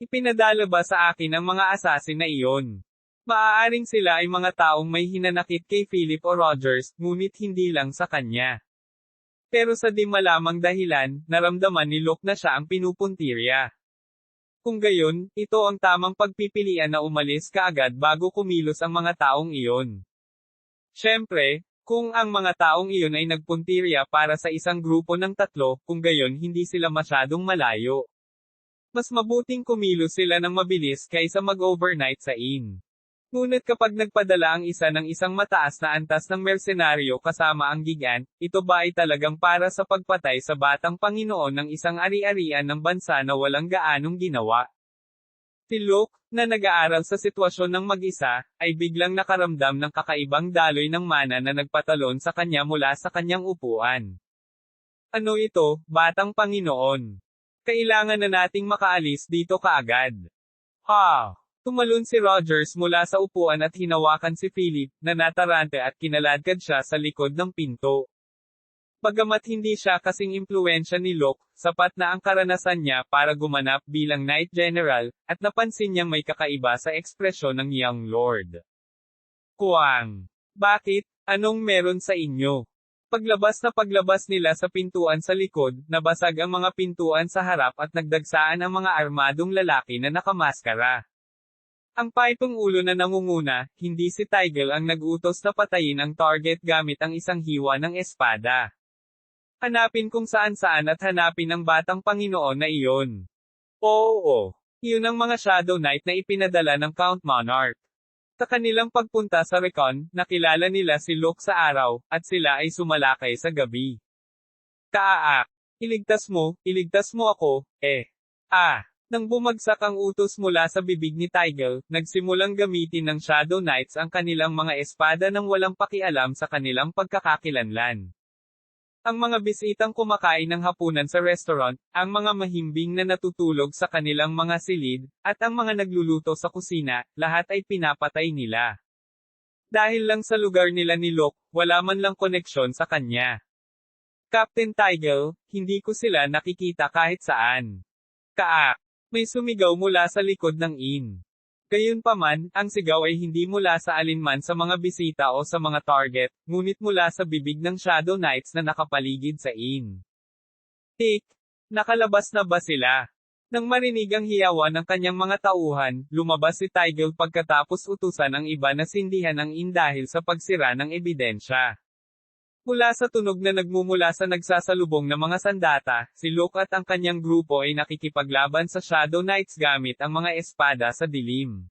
Ipinadala ba sa akin ang mga asasin na iyon? Maaaring sila ay mga taong may hinanakit kay Philip o Rogers, ngunit hindi lang sa kanya. Pero sa di malamang dahilan, naramdaman ni Locke na siya ang pinupuntirya. Kung gayon, ito ang tamang pagpipilian na umalis kaagad bago kumilos ang mga taong iyon. Siyempre, kung ang mga taong iyon ay nagpuntirya para sa isang grupo ng 3, kung gayon hindi sila masyadong malayo. Mas mabuting kumilos sila ng mabilis kaysa mag-overnight sa inn. Ngunit kapag nagpadala ang isa ng isang mataas na antas ng mersenaryo kasama ang gigant, ito ba ay talagang para sa pagpatay sa batang Panginoon ng isang ari-arian ng bansa na walang gaanong ginawa? Si Locke, na nag-aaral sa sitwasyon ng mag-isa, ay biglang nakaramdam ng kakaibang daloy ng mana na nagpatalon sa kanya mula sa kanyang upuan. Ano ito, batang Panginoon? Kailangan na nating makaalis dito kaagad. Ha! Tumalon si Rogers mula sa upuan at hinawakan si Philip, na natarante at kinaladkad siya sa likod ng pinto. Bagamat hindi siya kasing impluwensya ni Locke, sapat na ang karanasan niya para gumanap bilang Knight General, at napansin niyang may kakaiba sa ekspresyon ng Young Lord. Kuwang! Bakit? Anong meron sa inyo? Paglabas nila sa pintuan sa likod, nabasag ang mga pintuan sa harap at nagdagsaan ang mga armadong lalaki na nakamaskara. Ang paipong ulo na nangunguna, hindi si Tigel ang nag-utos na patayin ang target gamit ang isang hiwa ng espada. Hanapin kung saan-saan at hanapin ang batang Panginoon na iyon. Oo. Iyon ang mga Shadow Knight na ipinadala ng Count Monarch. Sa kanilang pagpunta sa Recon, nakilala nila si Locke sa araw, at sila ay sumalakay sa gabi. Kaaak! Iligtas mo ako, Nang bumagsak ang utos mula sa bibig ni Tigel, nagsimulang gamitin ng Shadow Knights ang kanilang mga espada nang walang pakialam sa kanilang pagkakakilanlan. Ang mga bisitang kumakain ng hapunan sa restaurant, ang mga mahimbing na natutulog sa kanilang mga silid, at ang mga nagluluto sa kusina, lahat ay pinapatay nila. Dahil lang sa lugar nila ni Locke, wala man lang koneksyon sa kanya. Captain Tigel, hindi ko sila nakikita kahit saan. Kaak! May sumigaw mula sa likod ng inn. Gayunpaman, ang sigaw ay hindi mula sa alinman sa mga bisita o sa mga target, ngunit mula sa bibig ng Shadow Knights na nakapaligid sa inn. Tik! Nakalabas na ba sila? Nang marinig ang hiyawan ng kanyang mga tauhan, lumabas si Tigel pagkatapos utusan ang iba na sindihan ang inn dahil sa pagsira ng ebidensya. Mula sa tunog na nagmumula sa nagsasalubong na mga sandata, si Locke at ang kanyang grupo ay nakikipaglaban sa Shadow Knights gamit ang mga espada sa dilim.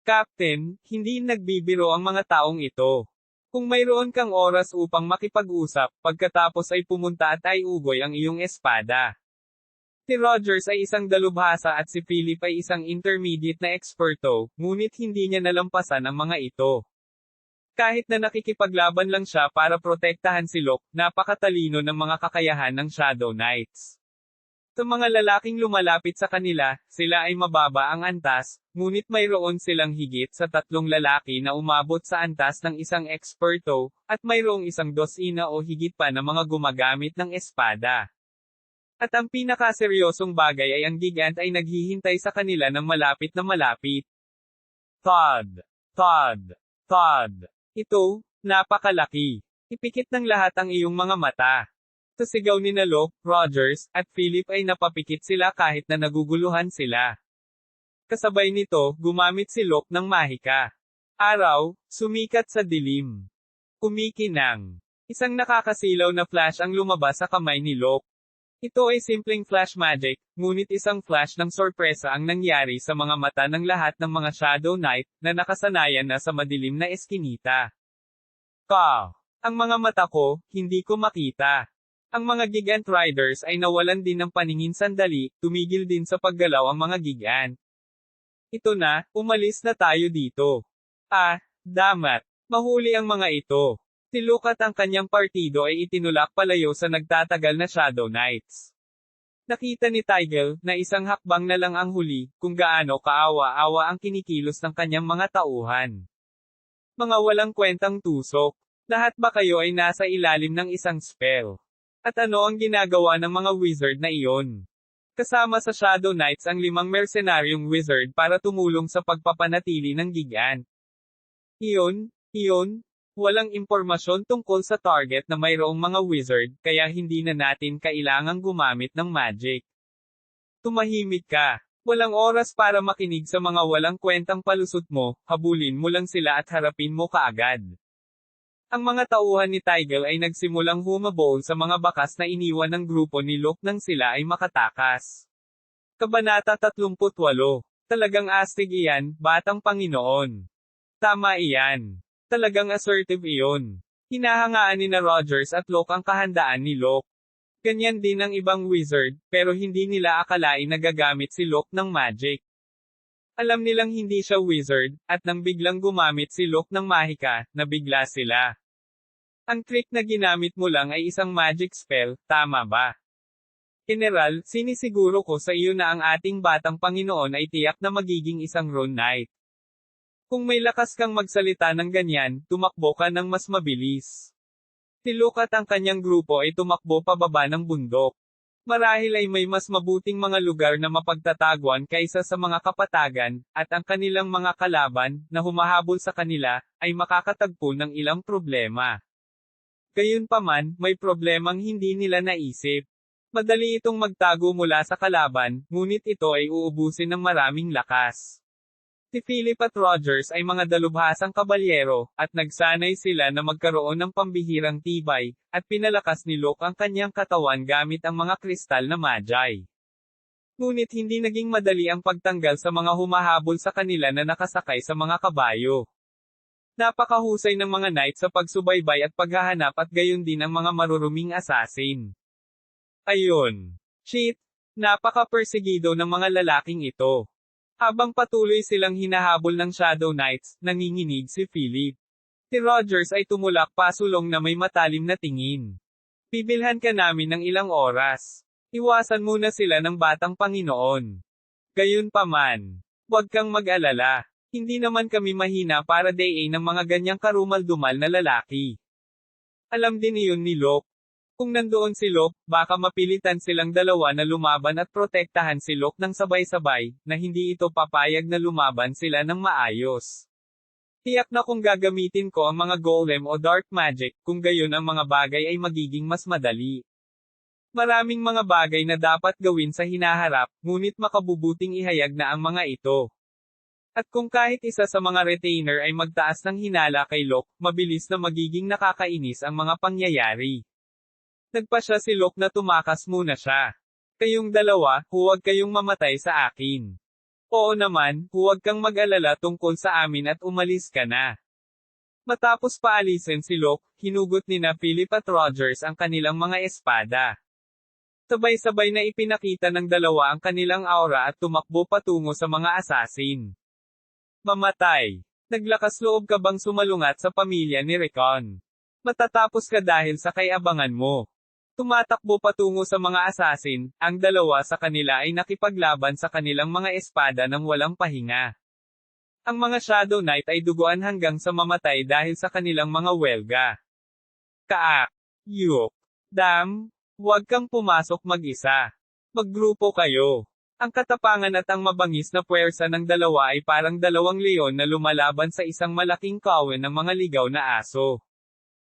Captain, hindi nagbibiro ang mga taong ito. Kung mayroon kang oras upang makipag-usap, pagkatapos ay pumunta at ay ugoy ang iyong espada. Si Rogers ay isang dalubhasa at si Philip ay isang intermediate na eksperto, ngunit hindi niya nalampasan ang mga ito. Kahit na nakikipaglaban lang siya para protektahan si Locke, napakatalino ng mga kakayahan ng Shadow Knights. Sa mga lalaking lumalapit sa kanila, sila ay mababa ang antas, ngunit mayroon silang higit sa 3 lalaki na umabot sa antas ng isang eksperto, at mayroong 12 o higit pa na mga gumagamit ng espada. At ang pinakaseryosong bagay ay ang gigant ay naghihintay sa kanila ng malapit na malapit. Thud! Thud! Thud! Ito, napakalaki. Ipikit ng lahat ang iyong mga mata. Sa sigaw ni Locke, Rogers, at Philip ay napapikit sila kahit na naguguluhan sila. Kasabay nito, gumamit si Locke ng mahika. Araw, sumikat sa dilim. Kumikinang. Isang nakakasilaw na flash ang lumabas sa kamay ni Locke. Ito ay simpleng flash magic, ngunit isang flash ng sorpresa ang nangyari sa mga mata ng lahat ng mga Shadow Knight, na nakasanayan na sa madilim na eskinita. Ang mga mata ko, hindi ko makita. Ang mga Gigant Riders ay nawalan din ng paningin sandali, tumigil din sa paggalaw ang mga Gigant. Ito na, umalis na tayo dito. Damat. Mahuli ang mga ito. Si Locke at ang kanyang partido ay itinulak palayo sa nagtatagal na Shadow Knights. Nakita ni Tigel, na isang hakbang na lang ang huli, kung gaano kaawa-awa ang kinikilos ng kanyang mga tauhan. Mga walang kwentang tusok. Lahat ba kayo ay nasa ilalim ng isang spell? At ano ang ginagawa ng mga wizard na iyon? Kasama sa Shadow Knights ang 5 mercenaryong wizard para tumulong sa pagpapanatili ng Gigant. Iyon, walang impormasyon tungkol sa target na mayroong mga wizard, kaya hindi na natin kailangang gumamit ng magic. Tumahimik ka. Walang oras para makinig sa mga walang kwentang palusot mo, habulin mo lang sila at harapin mo kaagad. Ang mga tauhan ni Tigel ay nagsimulang humabol sa mga bakas na iniwan ng grupo ni Locke nang sila ay makatakas. Kabanata 38. Talagang astig iyan, batang Panginoon. Tama iyan. Talagang assertive iyon. Hinahangaan ni na Rogers at Locke ang kahandaan ni Locke. Ganyan din ang ibang wizard, pero hindi nila akalain na gagamit si Locke ng magic. Alam nilang hindi siya wizard, at nang biglang gumamit si Locke ng mahika, nabigla sila. Ang trick na ginamit mo lang ay isang magic spell, tama ba? General, sinisiguro ko sa iyo na ang ating batang Panginoon ay tiyak na magiging isang Rune Knight. Kung may lakas kang magsalita ng ganyan, tumakbo ka ng mas mabilis. Si Locke at ang kanyang grupo ay tumakbo pababa ng bundok. Marahil ay may mas mabuting mga lugar na mapagtataguan kaysa sa mga kapatagan, at ang kanilang mga kalaban, na humahabol sa kanila, ay makakatagpo ng ilang problema. Gayunpaman, may problemang hindi nila naisip. Madali itong magtago mula sa kalaban, ngunit ito ay uubusin ng maraming lakas. Si Philip at Rogers ay mga dalubhasang kabalyero, at nagsanay sila na magkaroon ng pambihirang tibay, at pinalakas ni Locke ang kanyang katawan gamit ang mga kristal na magi. Ngunit hindi naging madali ang pagtanggal sa mga humahabol sa kanila na nakasakay sa mga kabayo. Napakahusay ng mga knight sa pagsubaybay at paghahanap at gayon din ang mga maruruming assassin. Ayun. Shit! Napaka-persegido ng mga lalaking ito. Habang patuloy silang hinahabol ng Shadow Knights, nanginginig si Philip. Si Rogers ay tumulak pasulong na may matalim na tingin. Bibilhan ka namin ng ilang oras. Iwasan muna sila ng batang Panginoon. Gayunpaman, huwag kang mag-alala. Hindi naman kami mahina para dayain ng mga ganyang karumal-dumal na lalaki. Alam din iyon ni Locke. Kung nandoon si Locke, baka mapilitan silang dalawa na lumaban at protektahan si Locke ng sabay-sabay, na hindi ito papayag na lumaban sila ng maayos. Tiyak na kung gagamitin ko ang mga golem o dark magic, kung gayon ang mga bagay ay magiging mas madali. Maraming mga bagay na dapat gawin sa hinaharap, ngunit makabubuting ihayag na ang mga ito. At kung kahit isa sa mga retainer ay magtaas ng hinala kay Locke, mabilis na magiging nakakainis ang mga pangyayari. Nagpasya si Locke na tumakas muna siya. Kayong dalawa, huwag kayong mamatay sa akin. Oo naman, huwag kang mag-alala tungkol sa amin at umalis ka na. Matapos paalisin si Locke, hinugot ni na Philip at Rogers ang kanilang mga espada. Sabay-sabay na ipinakita ng dalawa ang kanilang aura at tumakbo patungo sa mga assassin. Mamatay. Naglakas loob ka bang sumalungat sa pamilya ni Recon? Matatapos ka dahil sa kayabangan mo. Tumatakbo patungo sa mga assassin, ang dalawa sa kanila ay nakipaglaban sa kanilang mga espada ng walang pahinga. Ang mga Shadow Knight ay duguan hanggang sa mamatay dahil sa kanilang mga welga. Kaak. Yuk. Dam. Huwag kang pumasok mag-isa. Maggrupo kayo. Ang katapangan at ang mabangis na puwersa ng dalawa ay parang dalawang leon na lumalaban sa isang malaking kawan ng mga ligaw na aso.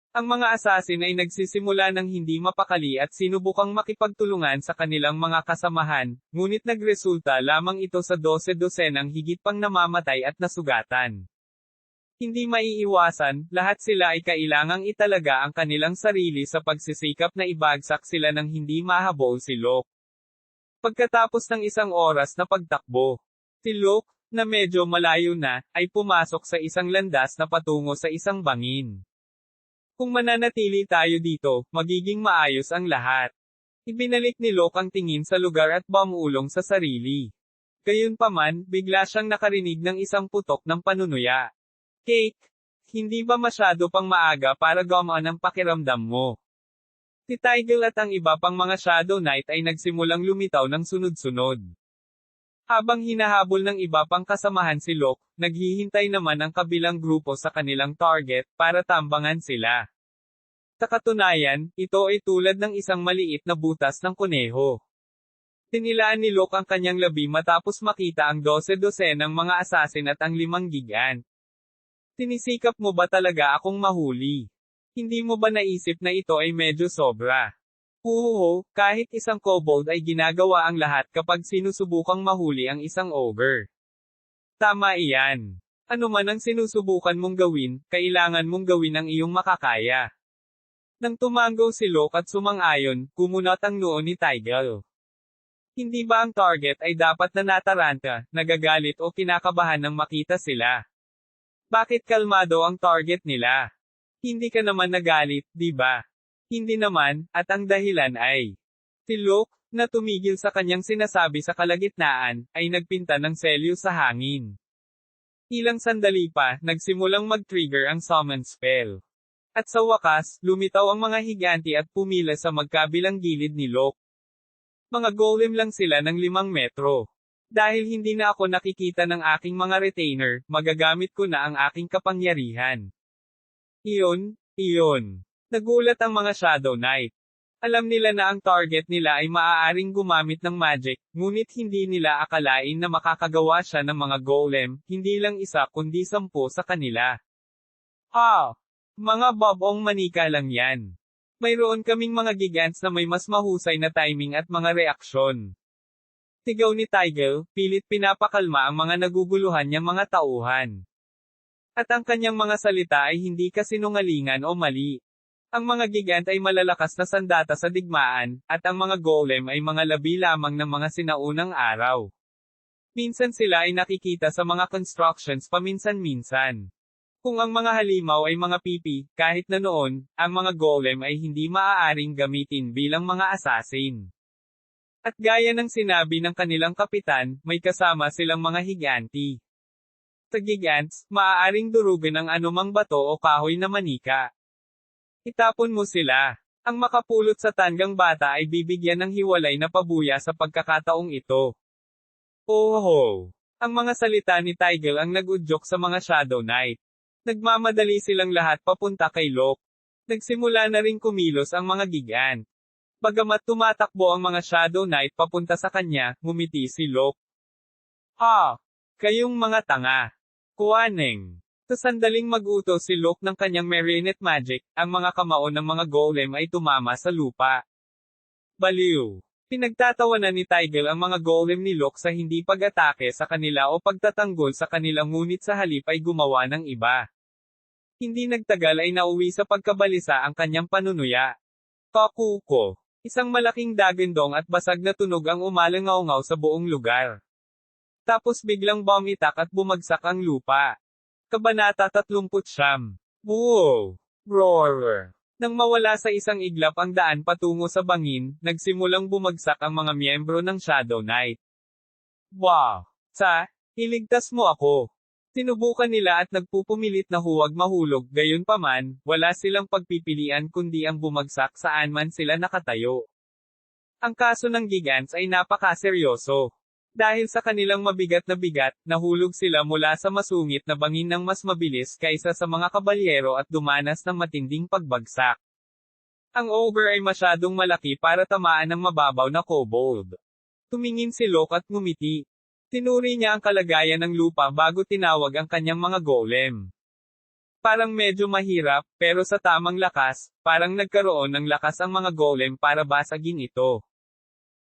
Ang mga assassin ay nagsisimula ng hindi mapakali at sinubukang makipagtulungan sa kanilang mga kasamahan, ngunit nagresulta lamang ito sa 12-dosenang higit pang namamatay at nasugatan. Hindi maiiwasan, lahat sila ay kailangang italaga ang kanilang sarili sa pagsisikap na ibagsak sila ng hindi mahabol si Locke. Pagkatapos ng isang oras na pagtakbo, si Locke, na medyo malayo na, ay pumasok sa isang landas na patungo sa isang bangin. Kung mananatili tayo dito, magiging maayos ang lahat. Ibinalik ni Locke ang tingin sa lugar at bumulong sa sarili. Gayunpaman, bigla siyang nakarinig ng isang putok ng panunuya. Cake, hindi ba masyado pang maaga para gumaan ang pakiramdam mo? Si Tigel at ang iba pang mga Shadow Knight ay nagsimulang lumitaw ng sunod-sunod. Habang hinahabol ng iba pang kasamahan si Locke, naghihintay naman ang kabilang grupo sa kanilang target, para tambangan sila. Sa katunayan, ito ay tulad ng isang maliit na butas ng kuneho. Tinilaan ni Locke ang kanyang labi matapos makita ang 12 ng mga assassin at ang 5 gigant. Tinisikap mo ba talaga akong mahuli? Hindi mo ba naisip na ito ay medyo sobra? Huhuho, kahit isang kobold ay ginagawa ang lahat kapag sinusubukang mahuli ang isang ogre. Tama iyan. Ano man ang sinusubukan mong gawin, kailangan mong gawin ang iyong makakaya. Nang tumango si Locke at sumang-ayon, kumunot ang noo ni Tygal. Hindi ba ang target ay dapat na nataranta, nagagalit o kinakabahan nang makita sila? Bakit kalmado ang target nila? Hindi ka naman nagalit, di ba? Hindi naman, at ang dahilan ay, si Locke, na tumigil sa kanyang sinasabi sa kalagitnaan, ay nagpinta ng selyo sa hangin. Ilang sandali pa, nagsimulang mag-trigger ang summon spell. At sa wakas, lumitaw ang mga higanti at pumila sa magkabilang gilid ni Locke. Mga golem lang sila ng 5 metro. Dahil hindi na ako nakikita ng aking mga retainer, magagamit ko na ang aking kapangyarihan. Iyon. Nagulat ang mga Shadow Knight. Alam nila na ang target nila ay maaaring gumamit ng magic, ngunit hindi nila akalain na makakagawa siya ng mga golem, hindi lang isa kundi 10 sa kanila. Mga babong manika lang yan. Mayroon kaming mga gigantes na may mas mahusay na timing at mga reaksyon. Sigaw ni Tygal, pilit pinapakalma ang mga naguguluhan niyang mga tauhan. At ang kanyang mga salita ay hindi kasinungalingan o mali. Ang mga gigant ay malalakas na sandata sa digmaan, at ang mga golem ay mga labi lamang ng mga sinaunang araw. Minsan sila ay nakikita sa mga constructions paminsan-minsan. Kung ang mga halimaw ay mga pipi, kahit na noon, ang mga golem ay hindi maaaring gamitin bilang mga assassin. At gaya ng sinabi ng kanilang kapitan, may kasama silang mga higanti. Sa gigants, maaaring durugan ang anumang bato o kahoy na manika. Itapon mo sila. Ang makapulot sa tanggang bata ay bibigyan ng hiwalay na pabuya sa pagkakataong ito. Ang mga salita ni Tygal ang nag-udyok sa mga Shadow Knight. Nagmamadali silang lahat papunta kay Locke. Nagsimula na ring kumilos ang mga gigant. Bagamat tumatakbo ang mga Shadow Knight papunta sa kanya, ngumiti si Locke. Kayong mga tanga. Kuwaneng. Sa sandaling mag-utos si Locke ng kanyang marionette magic, ang mga kamao ng mga golem ay tumama sa lupa. Baliw. Pinagtatawanan ni Tygal ang mga golem ni Locke sa hindi pag-atake sa kanila o pagtatanggol sa kanila ngunit sa halip ay gumawa ng iba. Hindi nagtagal ay nauwi sa pagkabalisa ang kanyang panunuya. Kakuko. Isang malaking dagandong at basag na tunog ang umalangaw-ngaw sa buong lugar. Tapos biglang bumitak at bumagsak ang lupa. Kabanata 39. Wow! Roar! Nang mawala sa isang iglap ang daan patungo sa bangin, nagsimulang bumagsak ang mga miyembro ng Shadow Knight. Wow! Iligtas mo ako! Sinubukan nila at nagpupumilit na huwag mahulog, gayunpaman, wala silang pagpipilian kundi ang bumagsak saan man sila nakatayo. Ang kaso ng gigants ay napakaseryoso. Dahil sa kanilang mabigat na bigat, nahulog sila mula sa masungit na bangin ng mas mabilis kaysa sa mga kabalyero at dumanas ng matinding pagbagsak. Ang ogre ay masyadong malaki para tamaan ng mababaw na kobold. Tumingin si Locke at ngumiti. Tinuri niya ang kalagayan ng lupa bago tinawag ang kanyang mga golem. Parang medyo mahirap, pero sa tamang lakas, parang nagkaroon ng lakas ang mga golem para basagin ito.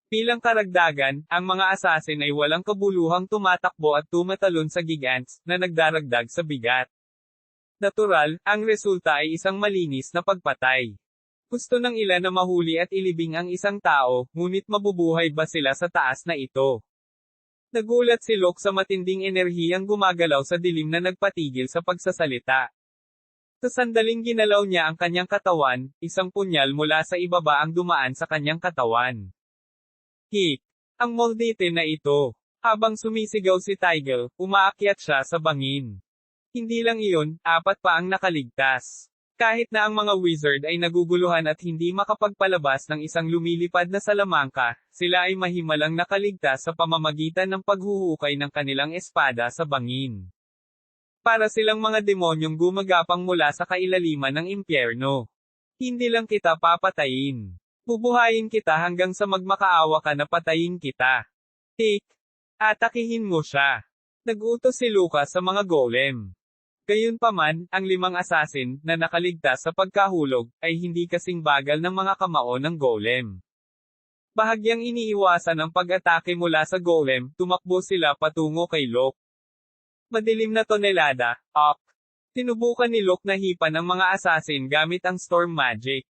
Bilang karagdagan, ang mga assassin ay walang kabuluhang tumatakbo at tumatalon sa gigants, na nagdaragdag sa bigat. Natural, ang resulta ay isang malinis na pagpatay. Gusto ng ilan na mahuli at ilibing ang isang tao, ngunit mabubuhay ba sila sa taas na ito? Nagulat si Locke sa matinding enerhiyang gumagalaw sa dilim na nagpatigil sa pagsasalita. Sa sandaling ginalaw niya ang kanyang katawan, isang punyal mula sa ibaba ang dumaan sa kanyang katawan. Ang moldite na ito. Habang sumisigaw si Tygal, umaakyat siya sa bangin. Hindi lang iyon, 4 pa ang nakaligtas. Kahit na ang mga wizard ay naguguluhan at hindi makapagpalabas ng isang lumilipad na salamangka, sila ay mahimalang nakaligtas sa pamamagitan ng paghuhukay ng kanilang espada sa bangin. Para silang mga demonyong gumagapang mula sa kailaliman ng impyerno. Hindi lang kita papatayin. Bubuhayin kita hanggang sa magmakaawa ka na patayin kita. Tik. Atakihin mo siya. Nag-utos si Lucas sa mga golem. Gayunpaman, ang 5 assassin, na nakaligtas sa pagkahulog, ay hindi kasing bagal ng mga kamao ng golem. Bahagyang iniiwasan ang pag-atake mula sa golem, tumakbo sila patungo kay Locke. Madilim na tonelada, up. Tinubukan ni Locke na hipan ang mga assassin gamit ang storm magic.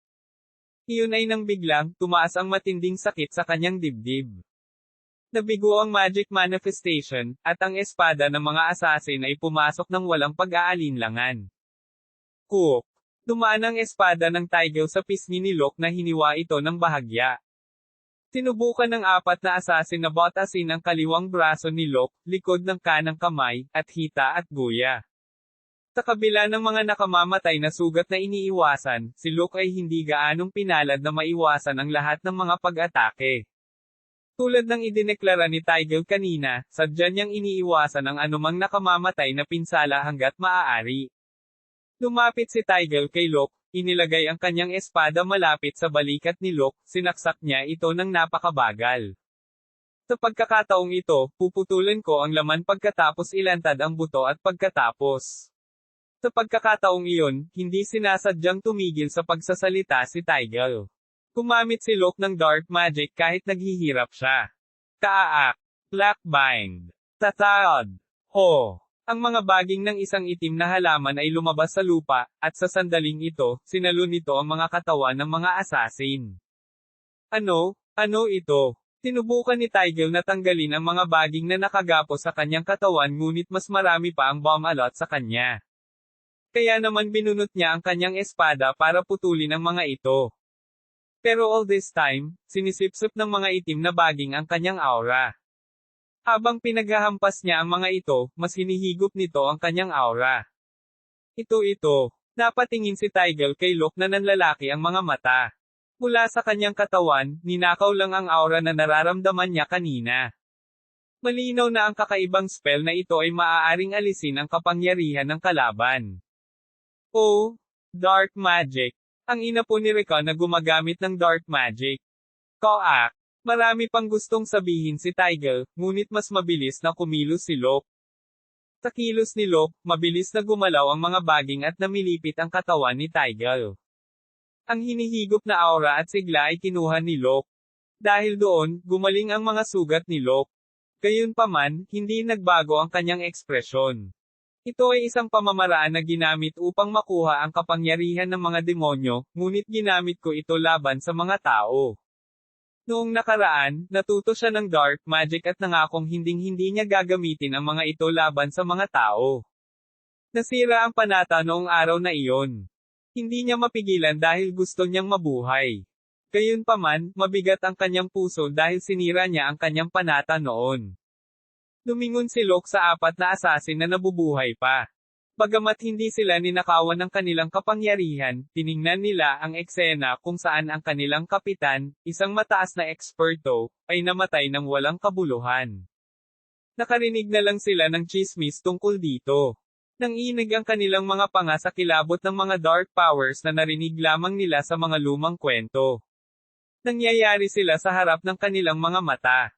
Iyon ay nang biglang, tumaas ang matinding sakit sa kanyang dibdib. Nabigo ang magic manifestation, at ang espada ng mga assassin ay pumasok ng walang pag-aalinlangan. Cook. Dumaan ang espada ng Tygel sa pisngi ni Locke na hiniwa ito ng bahagya. Sinubukan ng 4 na assassin na batasin ang kaliwang braso ni Locke, likod ng kanang kamay, at hita at guya. Sa kabila ng mga nakamamatay na sugat na iniiwasan, si Locke ay hindi gaanong pinalad na maiwasan ang lahat ng mga pag-atake. Tulad ng idineklara ni Tygel kanina, sadya niyang iniiwasan ang anumang nakamamatay na pinsala hanggat maaari. Lumapit si Tygel kay Locke, inilagay ang kanyang espada malapit sa balikat ni Locke, sinaksak niya ito ng napakabagal. Sa pagkakataong ito, puputulan ko ang laman pagkatapos ilantad ang buto at pagkatapos. Sa pagkakataong iyon, hindi sinasadyang tumigil sa pagsasalita si Tygel. Gumamit si Locke ng dark magic kahit naghihirap siya. Taak. Blackbind. Tataod. Ho. Ang mga baging ng isang itim na halaman ay lumabas sa lupa, at sa sandaling ito, sinalo nito ang mga katawan ng mga assassin. Ano ito? Tinubukan ni Tygel na tanggalin ang mga baging na nakagapo sa kanyang katawan ngunit mas marami pa ang bomb alot sa kanya. Kaya naman binunot niya ang kanyang espada para putulin ang mga ito. Pero all this time, sinisipsip ng mga itim na baging ang kanyang aura. Habang pinaghahampas niya ang mga ito, mas hinihigop nito ang kanyang aura. Ito. Napatingin si Tygel kay Locke na nanlalaki ang mga mata. Mula sa kanyang katawan, ninakaw lang ang aura na nararamdaman niya kanina. Malinaw na ang kakaibang spell na ito ay maaaring alisin ang kapangyarihan ng kalaban. Oh, dark magic. Ang ina po ni Rika na gumagamit ng dark magic. Koak. Marami pang gustong sabihin si Tygel, ngunit mas mabilis na kumilos si Locke. Sa kilos ni Locke, mabilis na gumalaw ang mga baging at namilipit ang katawan ni Tygel. Ang hinihigop na aura at sigla ay kinuha ni Locke. Dahil doon, gumaling ang mga sugat ni Locke. Gayunpaman, hindi nagbago ang kanyang ekspresyon. Ito ay isang pamamaraan na ginamit upang makuha ang kapangyarihan ng mga demonyo, ngunit ginamit ko ito laban sa mga tao. Noong nakaraan, natuto siya ng dark magic at nangakong hinding-hindi niya gagamitin ang mga ito laban sa mga tao. Nasira ang panata noong araw na iyon. Hindi niya mapigilan dahil gusto niyang mabuhay. Gayunpaman, mabigat ang kanyang puso dahil sinira niya ang kanyang panata noon. Lumingon si Locke sa 4 na assassin na nabubuhay pa. Bagamat hindi sila ninakawan ng kanilang kapangyarihan, tiningnan nila ang eksena kung saan ang kanilang kapitan, isang mataas na eksperto, ay namatay ng walang kabuluhan. Nakarinig na lang sila ng chismis tungkol dito. Nanginig ang kanilang mga panga sa kilabot ng mga dark powers na narinig lamang nila sa mga lumang kwento. Nangyayari sila sa harap ng kanilang mga mata.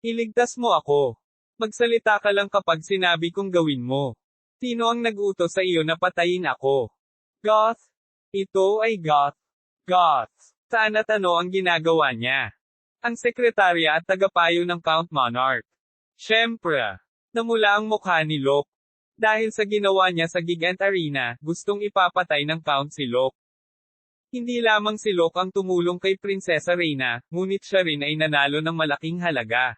Iligtas mo ako. Magsalita ka lang kapag sinabi kong gawin mo. Sino ang nag-utos sa iyo na patayin ako? Goth? Ito ay Goth. Goth. Saan at ano ang ginagawa niya? Ang sekretarya at tagapayo ng Count Monarch. Siyempre. Namula ang mukha ni Locke. Dahil sa ginawa niya sa Gigant Arena, gustong ipapatay ng Count si Locke. Hindi lamang si Locke ang tumulong kay Prinsesa Reyna, ngunit siya rin ay nanalo ng malaking halaga.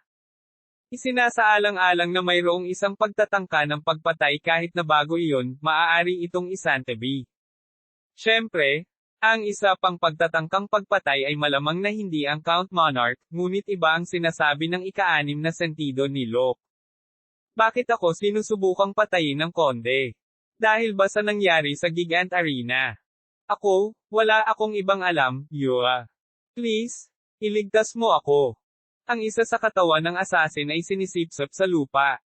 Isinasaalang-alang na mayroong isang pagtatangka ng pagpatay kahit na bago iyon, maaari itong isantabi. Siyempre, ang isa pang pagtatangkang pagpatay ay malamang na hindi ang Count Monarch, ngunit iba ang sinasabi ng ika-6 na sentido ni Locke. Bakit ako sinusubukang patayin ng konde? Dahil ba sa nangyari sa Gigant Arena? Ako, wala akong ibang alam, Yua. Please, iligtas mo ako. Ang isa sa katawan ng assassin ay sinisipsip sa lupa.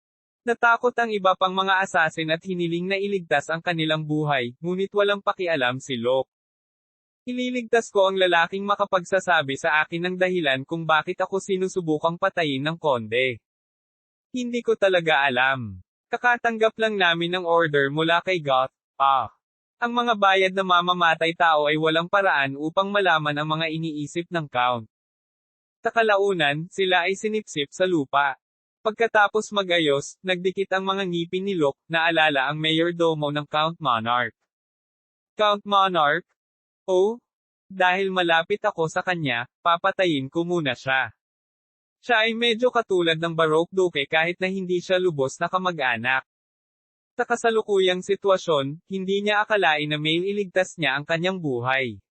Natakot ang iba pang mga assassin at hiniling na iligtas ang kanilang buhay, ngunit walang pakialam si Locke. Ililigtas ko ang lalaking makapagsasabi sa akin ng dahilan kung bakit ako sinusubukang patayin ng konde. Hindi ko talaga alam. Kakatanggap lang namin ng order mula kay Goth. Ang mga bayad na mamamatay tao ay walang paraan upang malaman ang mga iniisip ng Count. Takalaunan, sila ay sinipsip sa lupa. Pagkatapos magayos, nagdikit ang mga ngipin ni Locke, naalala ang mayordomo ng Count Monarch. Count Monarch? Oh? Dahil malapit ako sa kanya, papatayin ko muna siya. Siya ay medyo katulad ng Baroque Duke kahit na hindi siya lubos na kamag-anak. Sa kasalukuyang sitwasyon, hindi niya akalain na may iligtas niya ang kanyang buhay.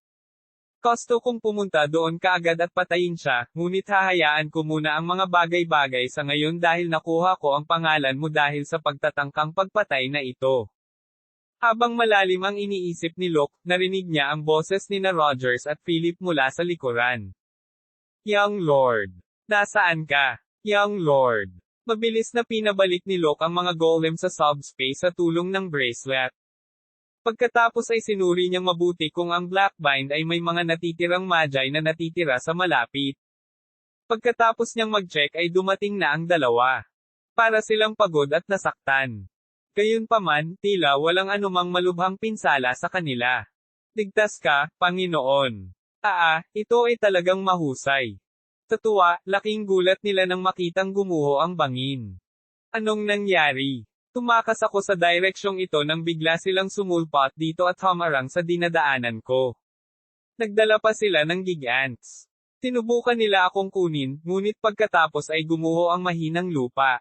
Gusto kong pumunta doon kaagad at patayin siya, ngunit hahayaan ko muna ang mga bagay-bagay sa ngayon dahil nakuha ko ang pangalan mo dahil sa pagtatangkang pagpatay na ito. Habang malalim ang iniisip ni Locke, narinig niya ang boses ni na Rogers at Philip mula sa likuran. Young Lord. Nasaan ka? Young Lord. Mabilis na pinabalik ni Locke ang mga golem sa subspace sa tulong ng bracelet. Pagkatapos ay sinuri niyang mabuti kung ang Blackbind ay may mga natitirang magi na natitira sa malapit. Pagkatapos niyang mag-check ay dumating na ang dalawa. Para silang pagod at nasaktan. Gayunpaman, tila walang anumang malubhang pinsala sa kanila. Ligtas ka, Panginoon. Ito ay talagang mahusay. Sa tuwa, laking gulat nila nang makitang gumuho ang bangin. Anong nangyari? Tumakas ako sa direksyong ito nang bigla silang sumulpot dito at humarang sa dinadaanan ko. Nagdala pa sila ng gigants. Sinubukan nila akong kunin, ngunit pagkatapos ay gumuho ang mahinang lupa.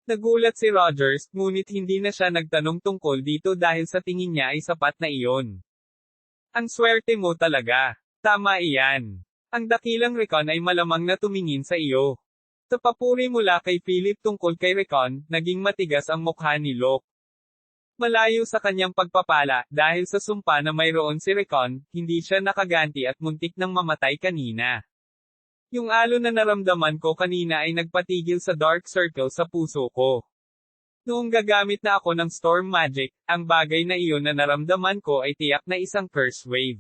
Nagulat si Rogers, ngunit hindi na siya nagtanong tungkol dito dahil sa tingin niya ay sapat na iyon. Ang swerte mo talaga. Tama iyan. Ang dakilang Recon ay malamang na tumingin sa iyo. Sa papuri mula kay Philip tungkol kay Recon, naging matigas ang mukha ni Locke. Malayo sa kanyang pagpapala, dahil sa sumpa na mayroon si Recon, hindi siya nakaganti at muntik nang mamatay kanina. Yung alon na naramdaman ko kanina ay nagpatigil sa dark circle sa puso ko. Noong gagamit na ako ng storm magic, ang bagay na iyon na naramdaman ko ay tiyak na isang curse wave.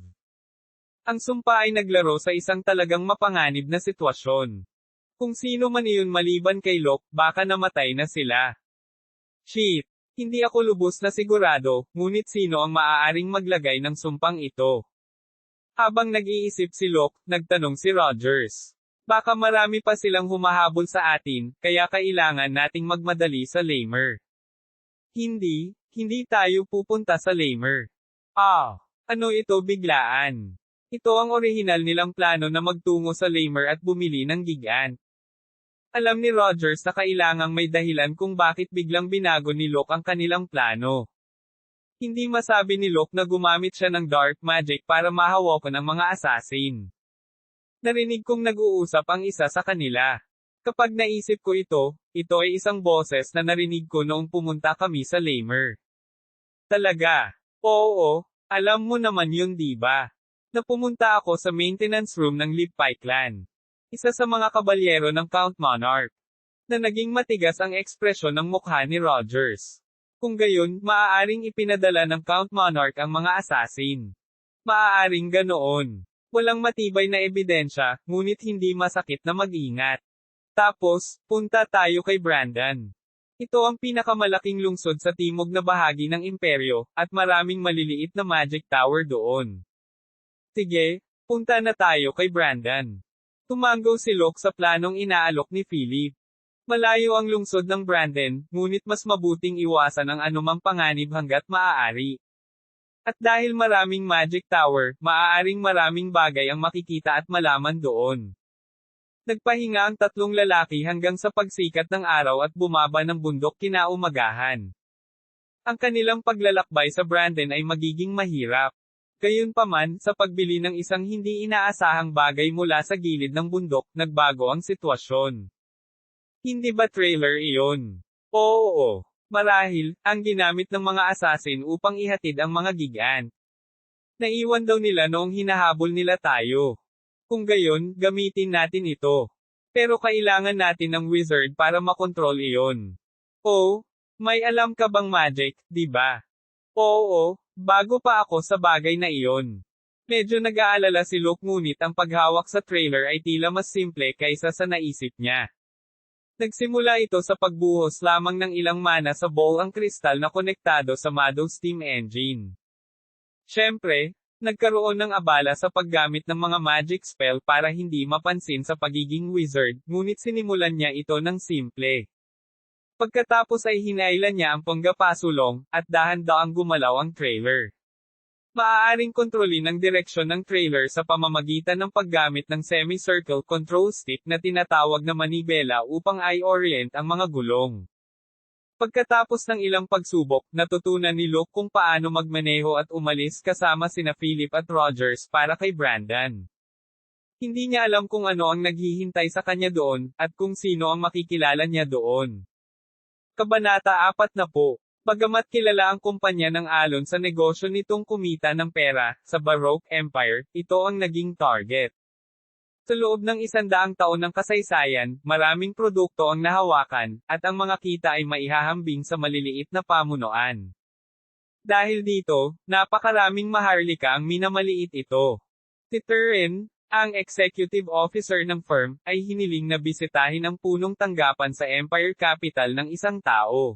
Ang sumpa ay naglaro sa isang talagang mapanganib na sitwasyon. Kung sino man iyon maliban kay Locke, baka namatay na sila. Shit! Hindi ako lubos na sigurado, ngunit sino ang maaaring maglagay ng sumpang ito? Habang nag-iisip si Locke, nagtanong si Rogers. Baka marami pa silang humahabol sa atin, kaya kailangan nating magmadali sa Lamer. Hindi tayo pupunta sa Lamer. Ano ito biglaan? Ito ang orihinal nilang plano na magtungo sa Lamer at bumili ng gigant. Alam ni Rogers na kailangang may dahilan kung bakit biglang binago ni Locke ang kanilang plano. Hindi masabi ni Locke na gumamit siya ng dark magic para mahawakan ang mga assassin. Narinig kong nag-uusap ang isa sa kanila. Kapag naisip ko ito ay isang boses na narinig ko noong pumunta kami sa Lamer. Talaga? Oo, alam mo naman yun diba? Na pumunta ako sa maintenance room ng Lippai clan. Isa sa mga kabalyero ng Count Monarch. Na naging matigas ang ekspresyon ng mukha ni Rogers. Kung gayon, maaaring ipinadala ng Count Monarch ang mga assassin. Maaaring ganoon. Walang matibay na ebidensya, ngunit hindi masakit na mag-ingat. Tapos, punta tayo kay Brandon. Ito ang pinakamalaking lungsod sa timog na bahagi ng imperyo, at maraming maliliit na magic tower doon. Sige, punta na tayo kay Brandon. Tumango si Locke sa planong inaalok ni Philip. Malayo ang lungsod ng Brandon, ngunit mas mabuting iwasan ang anumang panganib hanggat maaari. At dahil maraming magic tower, maaaring maraming bagay ang makikita at malaman doon. Nagpahinga ang tatlong lalaki hanggang sa pagsikat ng araw at bumaba ng bundok kinaumagahan. Ang kanilang paglalakbay sa Brandon ay magiging mahirap. Gayunpaman, sa pagbili ng isang hindi inaasahang bagay mula sa gilid ng bundok, nagbago ang sitwasyon. Hindi ba trailer iyon? Oo. Marahil, ang ginamit ng mga assassin upang ihatid ang mga gigant. Naiwan daw nila noong hinahabol nila tayo. Kung gayon, gamitin natin ito. Pero kailangan natin ng wizard para makontrol iyon. Oh, may alam ka bang magic, di ba? Oo, bago pa ako sa bagay na iyon. Medyo nag-aalala si Luke ngunit ang paghawak sa trailer ay tila mas simple kaysa sa naisip niya. Nagsimula ito sa pagbuhos lamang ng ilang mana sa bowl ang kristal na konektado sa Shadow steam engine. Siyempre, nagkaroon ng abala sa paggamit ng mga magic spell para hindi mapansin sa pagiging wizard, ngunit sinimulan niya ito ng simple. Pagkatapos ay hinailan niya ang panggapasulong, at dahan-daang gumalaw ang trailer. Maaaring kontrolin ang direksyon ng trailer sa pamamagitan ng paggamit ng semicircle control stick na tinatawag na manibela upang i-orient ang mga gulong. Pagkatapos ng ilang pagsubok, natutunan ni Luke kung paano magmaneho at umalis kasama sina Philip at Rogers para kay Brandon. Hindi niya alam kung ano ang naghihintay sa kanya doon, at kung sino ang makikilala niya doon. Kabanata 40. Bagamat kilala ang kumpanya ng alon sa negosyo nitong kumita ng pera, sa Baroque Empire, ito ang naging target. Sa loob ng 100 taon ng kasaysayan, maraming produkto ang nahawakan, at ang mga kita ay maihahambing sa maliliit na pamunuan. Dahil dito, napakaraming maharlika ang minamaliit ito. Si Turin, ang executive officer ng firm, ay hiniling na bisitahin ang punong tanggapan sa Empire Capital ng isang tao.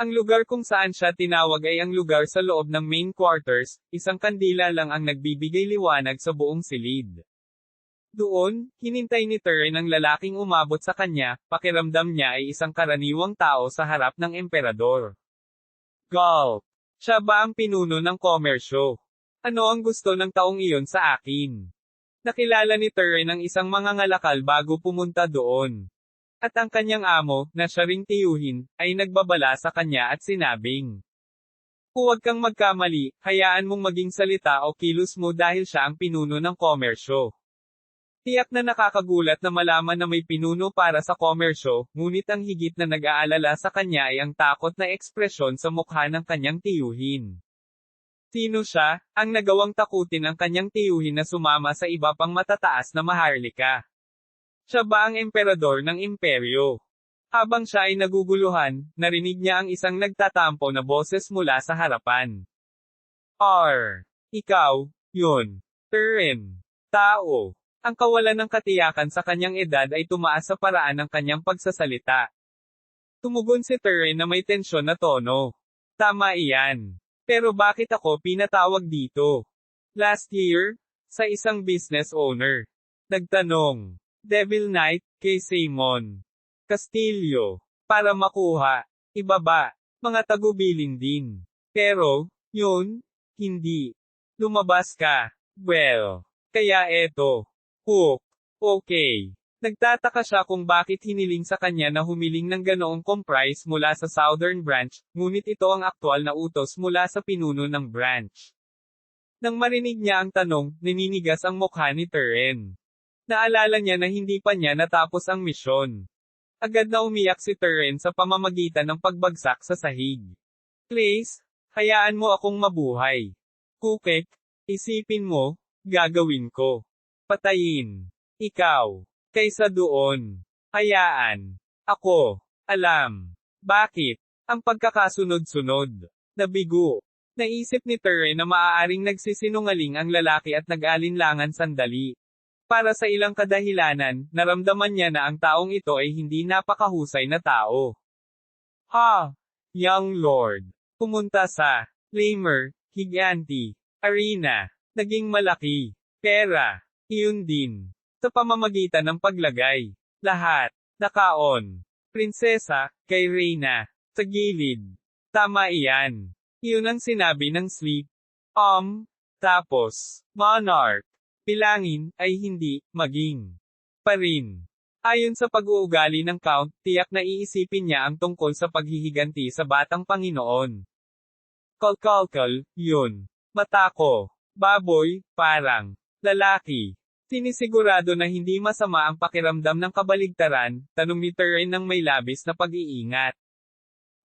Ang lugar kung saan siya tinawag ay ang lugar sa loob ng main quarters, isang kandila lang ang nagbibigay liwanag sa buong silid. Doon, hinintay ni Turin ang lalaking umabot sa kanya, pakiramdam niya ay isang karaniwang tao sa harap ng emperador. Gulp! Siya ba ang pinuno ng komersyo? Ano ang gusto ng taong iyon sa akin? Nakilala ni Turin ang isang mangangalakal bago pumunta doon. At ang kanyang amo, na siya ring tiyuhin, ay nagbabala sa kanya at sinabing, huwag kang magkamali, hayaan mong maging salita o kilos mo dahil siya ang pinuno ng komersyo. Tiyak na nakakagulat na malaman na may pinuno para sa komersyo, ngunit ang higit na nag-aalala sa kanya ay ang takot na ekspresyon sa mukha ng kanyang tiyuhin. Sino siya, ang nagawang takutin ang kanyang tiyuhin na sumama sa iba pang matataas na maharlika? Siya ba ang emperador ng imperyo? Habang siya ay naguguluhan, narinig niya ang isang nagtatampo na boses mula sa harapan. Ikaw, yun. Turin. Tao. Ang kawalan ng katiyakan sa kanyang edad ay tumaas sa paraan ng kanyang pagsasalita. Tumugon si Turin na may tensyon na tono. Tama iyan. Pero bakit ako pinatawag dito? Last year, sa isang business owner. Nagtanong. Devil Knight, kay Simon Castillo. Para makuha. Ibaba. Mga tagubilin din. Pero, yun, hindi. Lumabas ka. Well. Kaya eto. Hook. Okay. Nagtataka siya kung bakit hiniling sa kanya na humiling ng ganoong comprise mula sa Southern Branch, ngunit ito ang aktwal na utos mula sa pinuno ng branch. Nang marinig niya ang tanong, naninigas ang mukha ni Turin. Naalala niya na hindi pa niya natapos ang misyon. Agad na umiyak si Turin sa pamamagitan ng pagbagsak sa sahig. Please, hayaan mo akong mabuhay. Kukek, isipin mo, gagawin ko. Patayin. Ikaw. Kaysa doon. Hayaan. Ako. Alam. Bakit? Ang pagkakasunod-sunod. Nabigo. Naisip ni Turin na maaaring nagsisinungaling ang lalaki at nag-alinlangan sandali. Para sa ilang kadahilanan, naramdaman niya na ang taong ito ay hindi napakahusay na tao. Young Lord. Pumunta sa Lamer, Higanti, Arena. Naging malaki. Pera. Iyon din. Sa pamamagitan ng paglagay. Lahat. Nakaon. Prinsesa, kay Reyna. Sa gilid. Tama iyan. Iyon ang sinabi ng sleep. Tapos, monarch. Bilangin, ay hindi, maging. Pa rin. Ayon sa pag-uugali ng Count, tiyak na iisipin niya ang tungkol sa paghihiganti sa batang Panginoon. Kalkalkal, yun. Matako. Baboy, parang. Lalaki. Sinisigurado na hindi masama ang pakiramdam ng kabaligtaran, tanong ni Turin ng may labis na pag-iingat.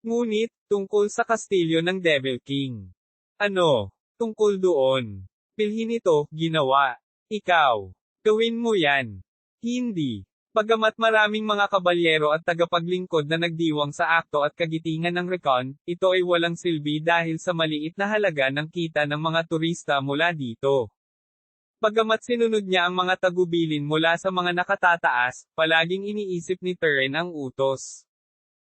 Ngunit, tungkol sa kastilyo ng Devil King. Ano? Tungkol doon. Bilhin ito, ginawa. Ikaw. Gawin mo yan. Hindi. Bagamat maraming mga kabalyero at tagapaglingkod na nagdiwang sa akto at kagitingan ng Recon, ito ay walang silbi dahil sa maliit na halaga ng kita ng mga turista mula dito. Bagamat sinunod niya ang mga tagubilin mula sa mga nakatataas, palaging iniisip ni Turin ang utos.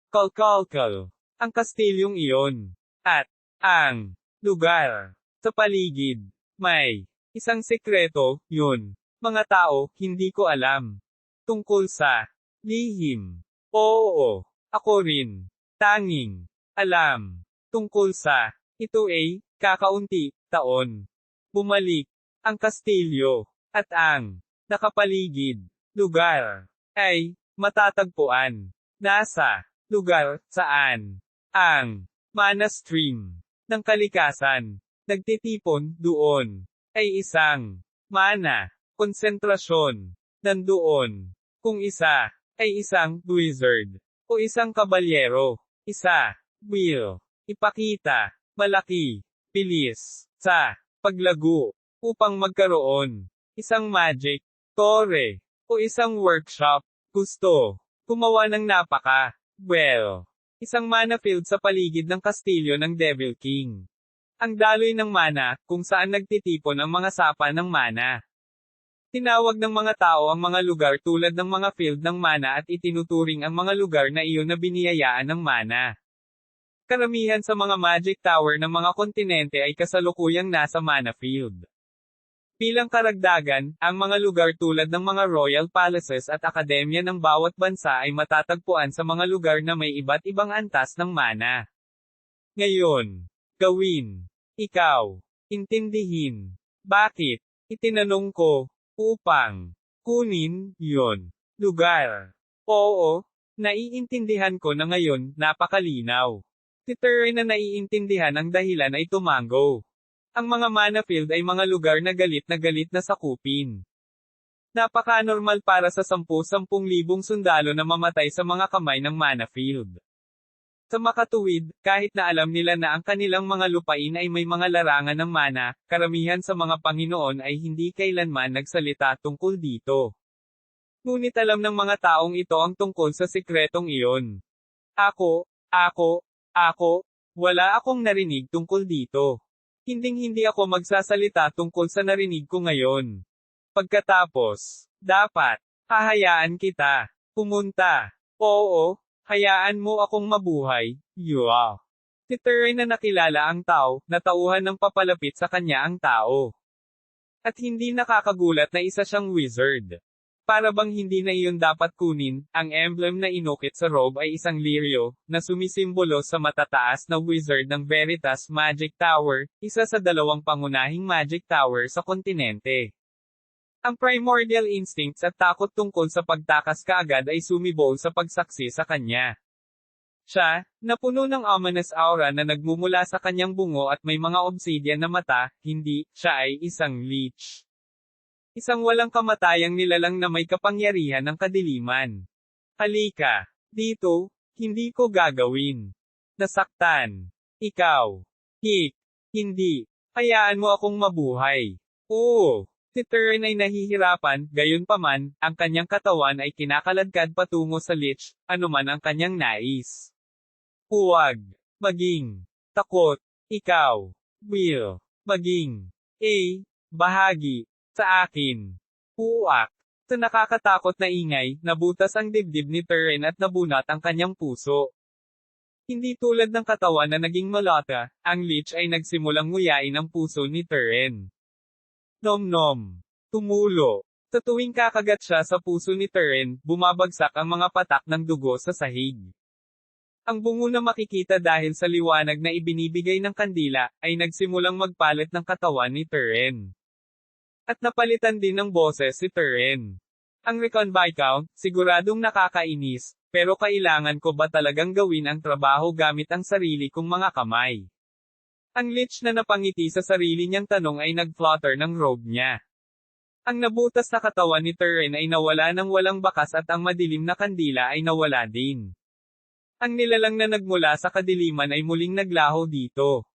Kalkalkal. Ang kastilyong iyon. At, ang, lugar. Sa paligid. May, isang sekreto, yun. Mga tao, hindi ko alam. Tungkol sa, lihim. Oo, ako rin. Tanging, alam. Tungkol sa, ito ay, kakaunti, taon. Bumalik. Ang kastilyo, at ang, nakapaligid, lugar, ay, matatagpuan. Nasa, lugar, saan, ang, mana stream, ng kalikasan, nagtitipon, doon, ay isang, mana, konsentrasyon, nandoon, kung isa, ay isang, wizard, o isang kabalyero, isa, will, ipakita, malaki, bilis, sa, paglago, upang magkaroon, isang magic, tore, o isang workshop, gusto, gumawa ng well, isang mana field sa paligid ng kastilyo ng Devil King. Ang daloy ng mana, kung saan nagtitipon ang mga sapa ng mana. Tinawag ng mga tao ang mga lugar tulad ng mga field ng mana at itinuturing ang mga lugar na iyon na biniyayaan ng mana. Karamihan sa mga magic tower ng mga kontinente ay kasalukuyang nasa mana field. Bilang karagdagan, ang mga lugar tulad ng mga royal palaces at akademya ng bawat bansa ay matatagpuan sa mga lugar na may iba't ibang antas ng mana. Ngayon, gawin. Ikaw. Intindihin. Bakit? Itinanong ko. Upang. Kunin, yon. Lugar. Oo. Naiintindihan ko na ngayon, napakalinaw. Si Turin na naiintindihan ang dahilan ay tumango. Ang mga mana field ay mga lugar na galit na sakupin. Napaka-normal para sa 10,000 sundalo na mamatay sa mga kamay ng mana field. Sa makatuwid, kahit na alam nila na ang kanilang mga lupain ay may mga larangan ng mana, karamihan sa mga Panginoon ay hindi kailanman nagsalita tungkol dito. Ngunit alam ng mga taong ito ang tungkol sa sikretong iyon. Ako, wala akong narinig tungkol dito. Hinding-hindi ako magsasalita tungkol sa narinig ko ngayon. Pagkatapos, dapat, hahayaan kita, pumunta. Oo, hayaan mo akong mabuhay, yuwa. Si Turin na nakilala ang tao, natauhan ng papalapit sa kanya ang tao. At hindi nakakagulat na isa siyang wizard. Para bang hindi na iyon dapat kunin, ang emblem na inukit sa robe ay isang lirio, na sumisimbolo sa matataas na wizard ng Veritas Magic Tower, isa sa 2 pangunahing magic tower sa kontinente. Ang primordial instincts at takot tungkol sa pagtakas kaagad ay sumibol sa pagsaksi sa kanya. Siya, na puno ng ominous aura na nagmumula sa kanyang bungo at may mga obsidian na mata, hindi, siya ay isang lich. Isang walang kamatayang nilalang na may kapangyarihan ng kadiliman. Halika, dito, hindi ko gagawin. Nasaktan. Ikaw. Hindi. Hayaan mo akong mabuhay. Oo. Si Turin ay nahihirapan, gayunpaman, ang kanyang katawan ay kinakaladkad patungo sa lich, anuman ang kanyang nais. Huwag. Maging. Takot. Ikaw. Will. Maging. Bahagi. Sa akin. Uwak. Sa nakakatakot na ingay, nabutas ang dibdib ni Turin at nabunat ang kanyang puso. Hindi tulad ng katawan na naging malata, ang lich ay nagsimulang nguyain ang puso ni Turin. Nom-nom. Tumulo. Sa tuwing kakagat siya sa puso ni Turin, bumabagsak ang mga patak ng dugo sa sahig. Ang bungo na makikita dahil sa liwanag na ibinibigay ng kandila, ay nagsimulang magpalit ng katawan ni Turin. At napalitan din ng boses si Turin. Ang Recon Viscount, siguradong nakakainis, pero kailangan ko ba talagang gawin ang trabaho gamit ang sarili kong mga kamay? Ang lich na napangiti sa sarili niyang tanong ay nag-flutter ng robe niya. Ang nabutas na katawan ni Turin ay nawala ng walang bakas at ang madilim na kandila ay nawala din. Ang nilalang na nagmula sa kadiliman ay muling naglaho dito.